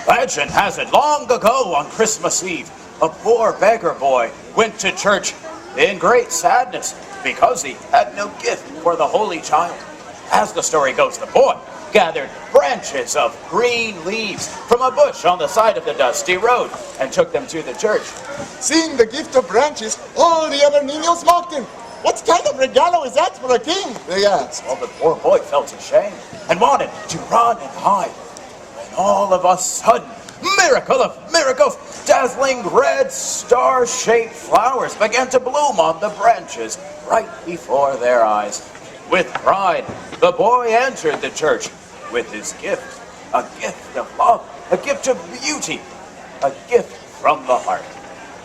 Legend has it long ago on Christmas Eve, a poor beggar boy went to church in great sadness because he had no gift for the holy child. As the story goes, the boy gathered branches of green leaves from a bush on the side of the dusty road and took them to the church. Seeing the gift of branches, all the other niños mocked him. What kind of regalo is that for a king? They asked. Well, the poor boy felt ashamed and wanted to run and hide. When all of a sudden, miracle of miracles, dazzling red star-shaped flowers began to bloom on the branches right before their eyes. With pride, the boy entered the church with his gift, a gift of love, a gift of beauty, a gift from the heart.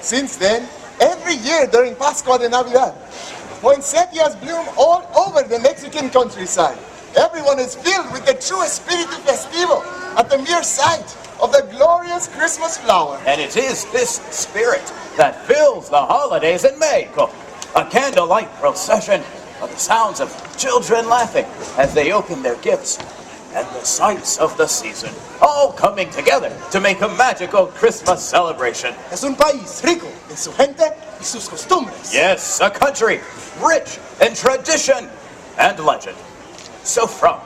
Since then, every year during Pascua de Navidad, poinsettias bloom all over the Mexican countryside. Everyone is filled with the true espíritu festivo at the mere sight of the glorious Christmas flower. And it is this spirit that fills the holidays in Mexico. A candlelight procession of the sounds of children laughing as they open their gifts, and the sights of the season, all coming together to make a magical Christmas celebration. Es un país rico en su gente y sus costumbres. Yes, a country rich in tradition and legend. So from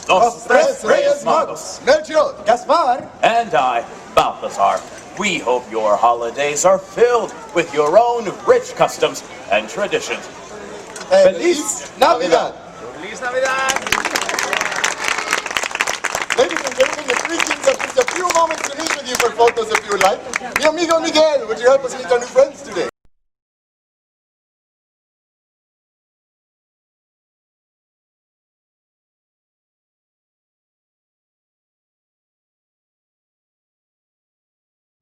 Los Tres Reyes Magos, Melchior, Gaspar, and I, Balthazar, we hope your holidays are filled with your own rich customs and traditions. Feliz Navidad. Feliz Navidad. Ladies and gentlemen, the three kings have just a few moments to meet with you for photos if you would like. Mi amigo Miguel, would you help us meet our new friend?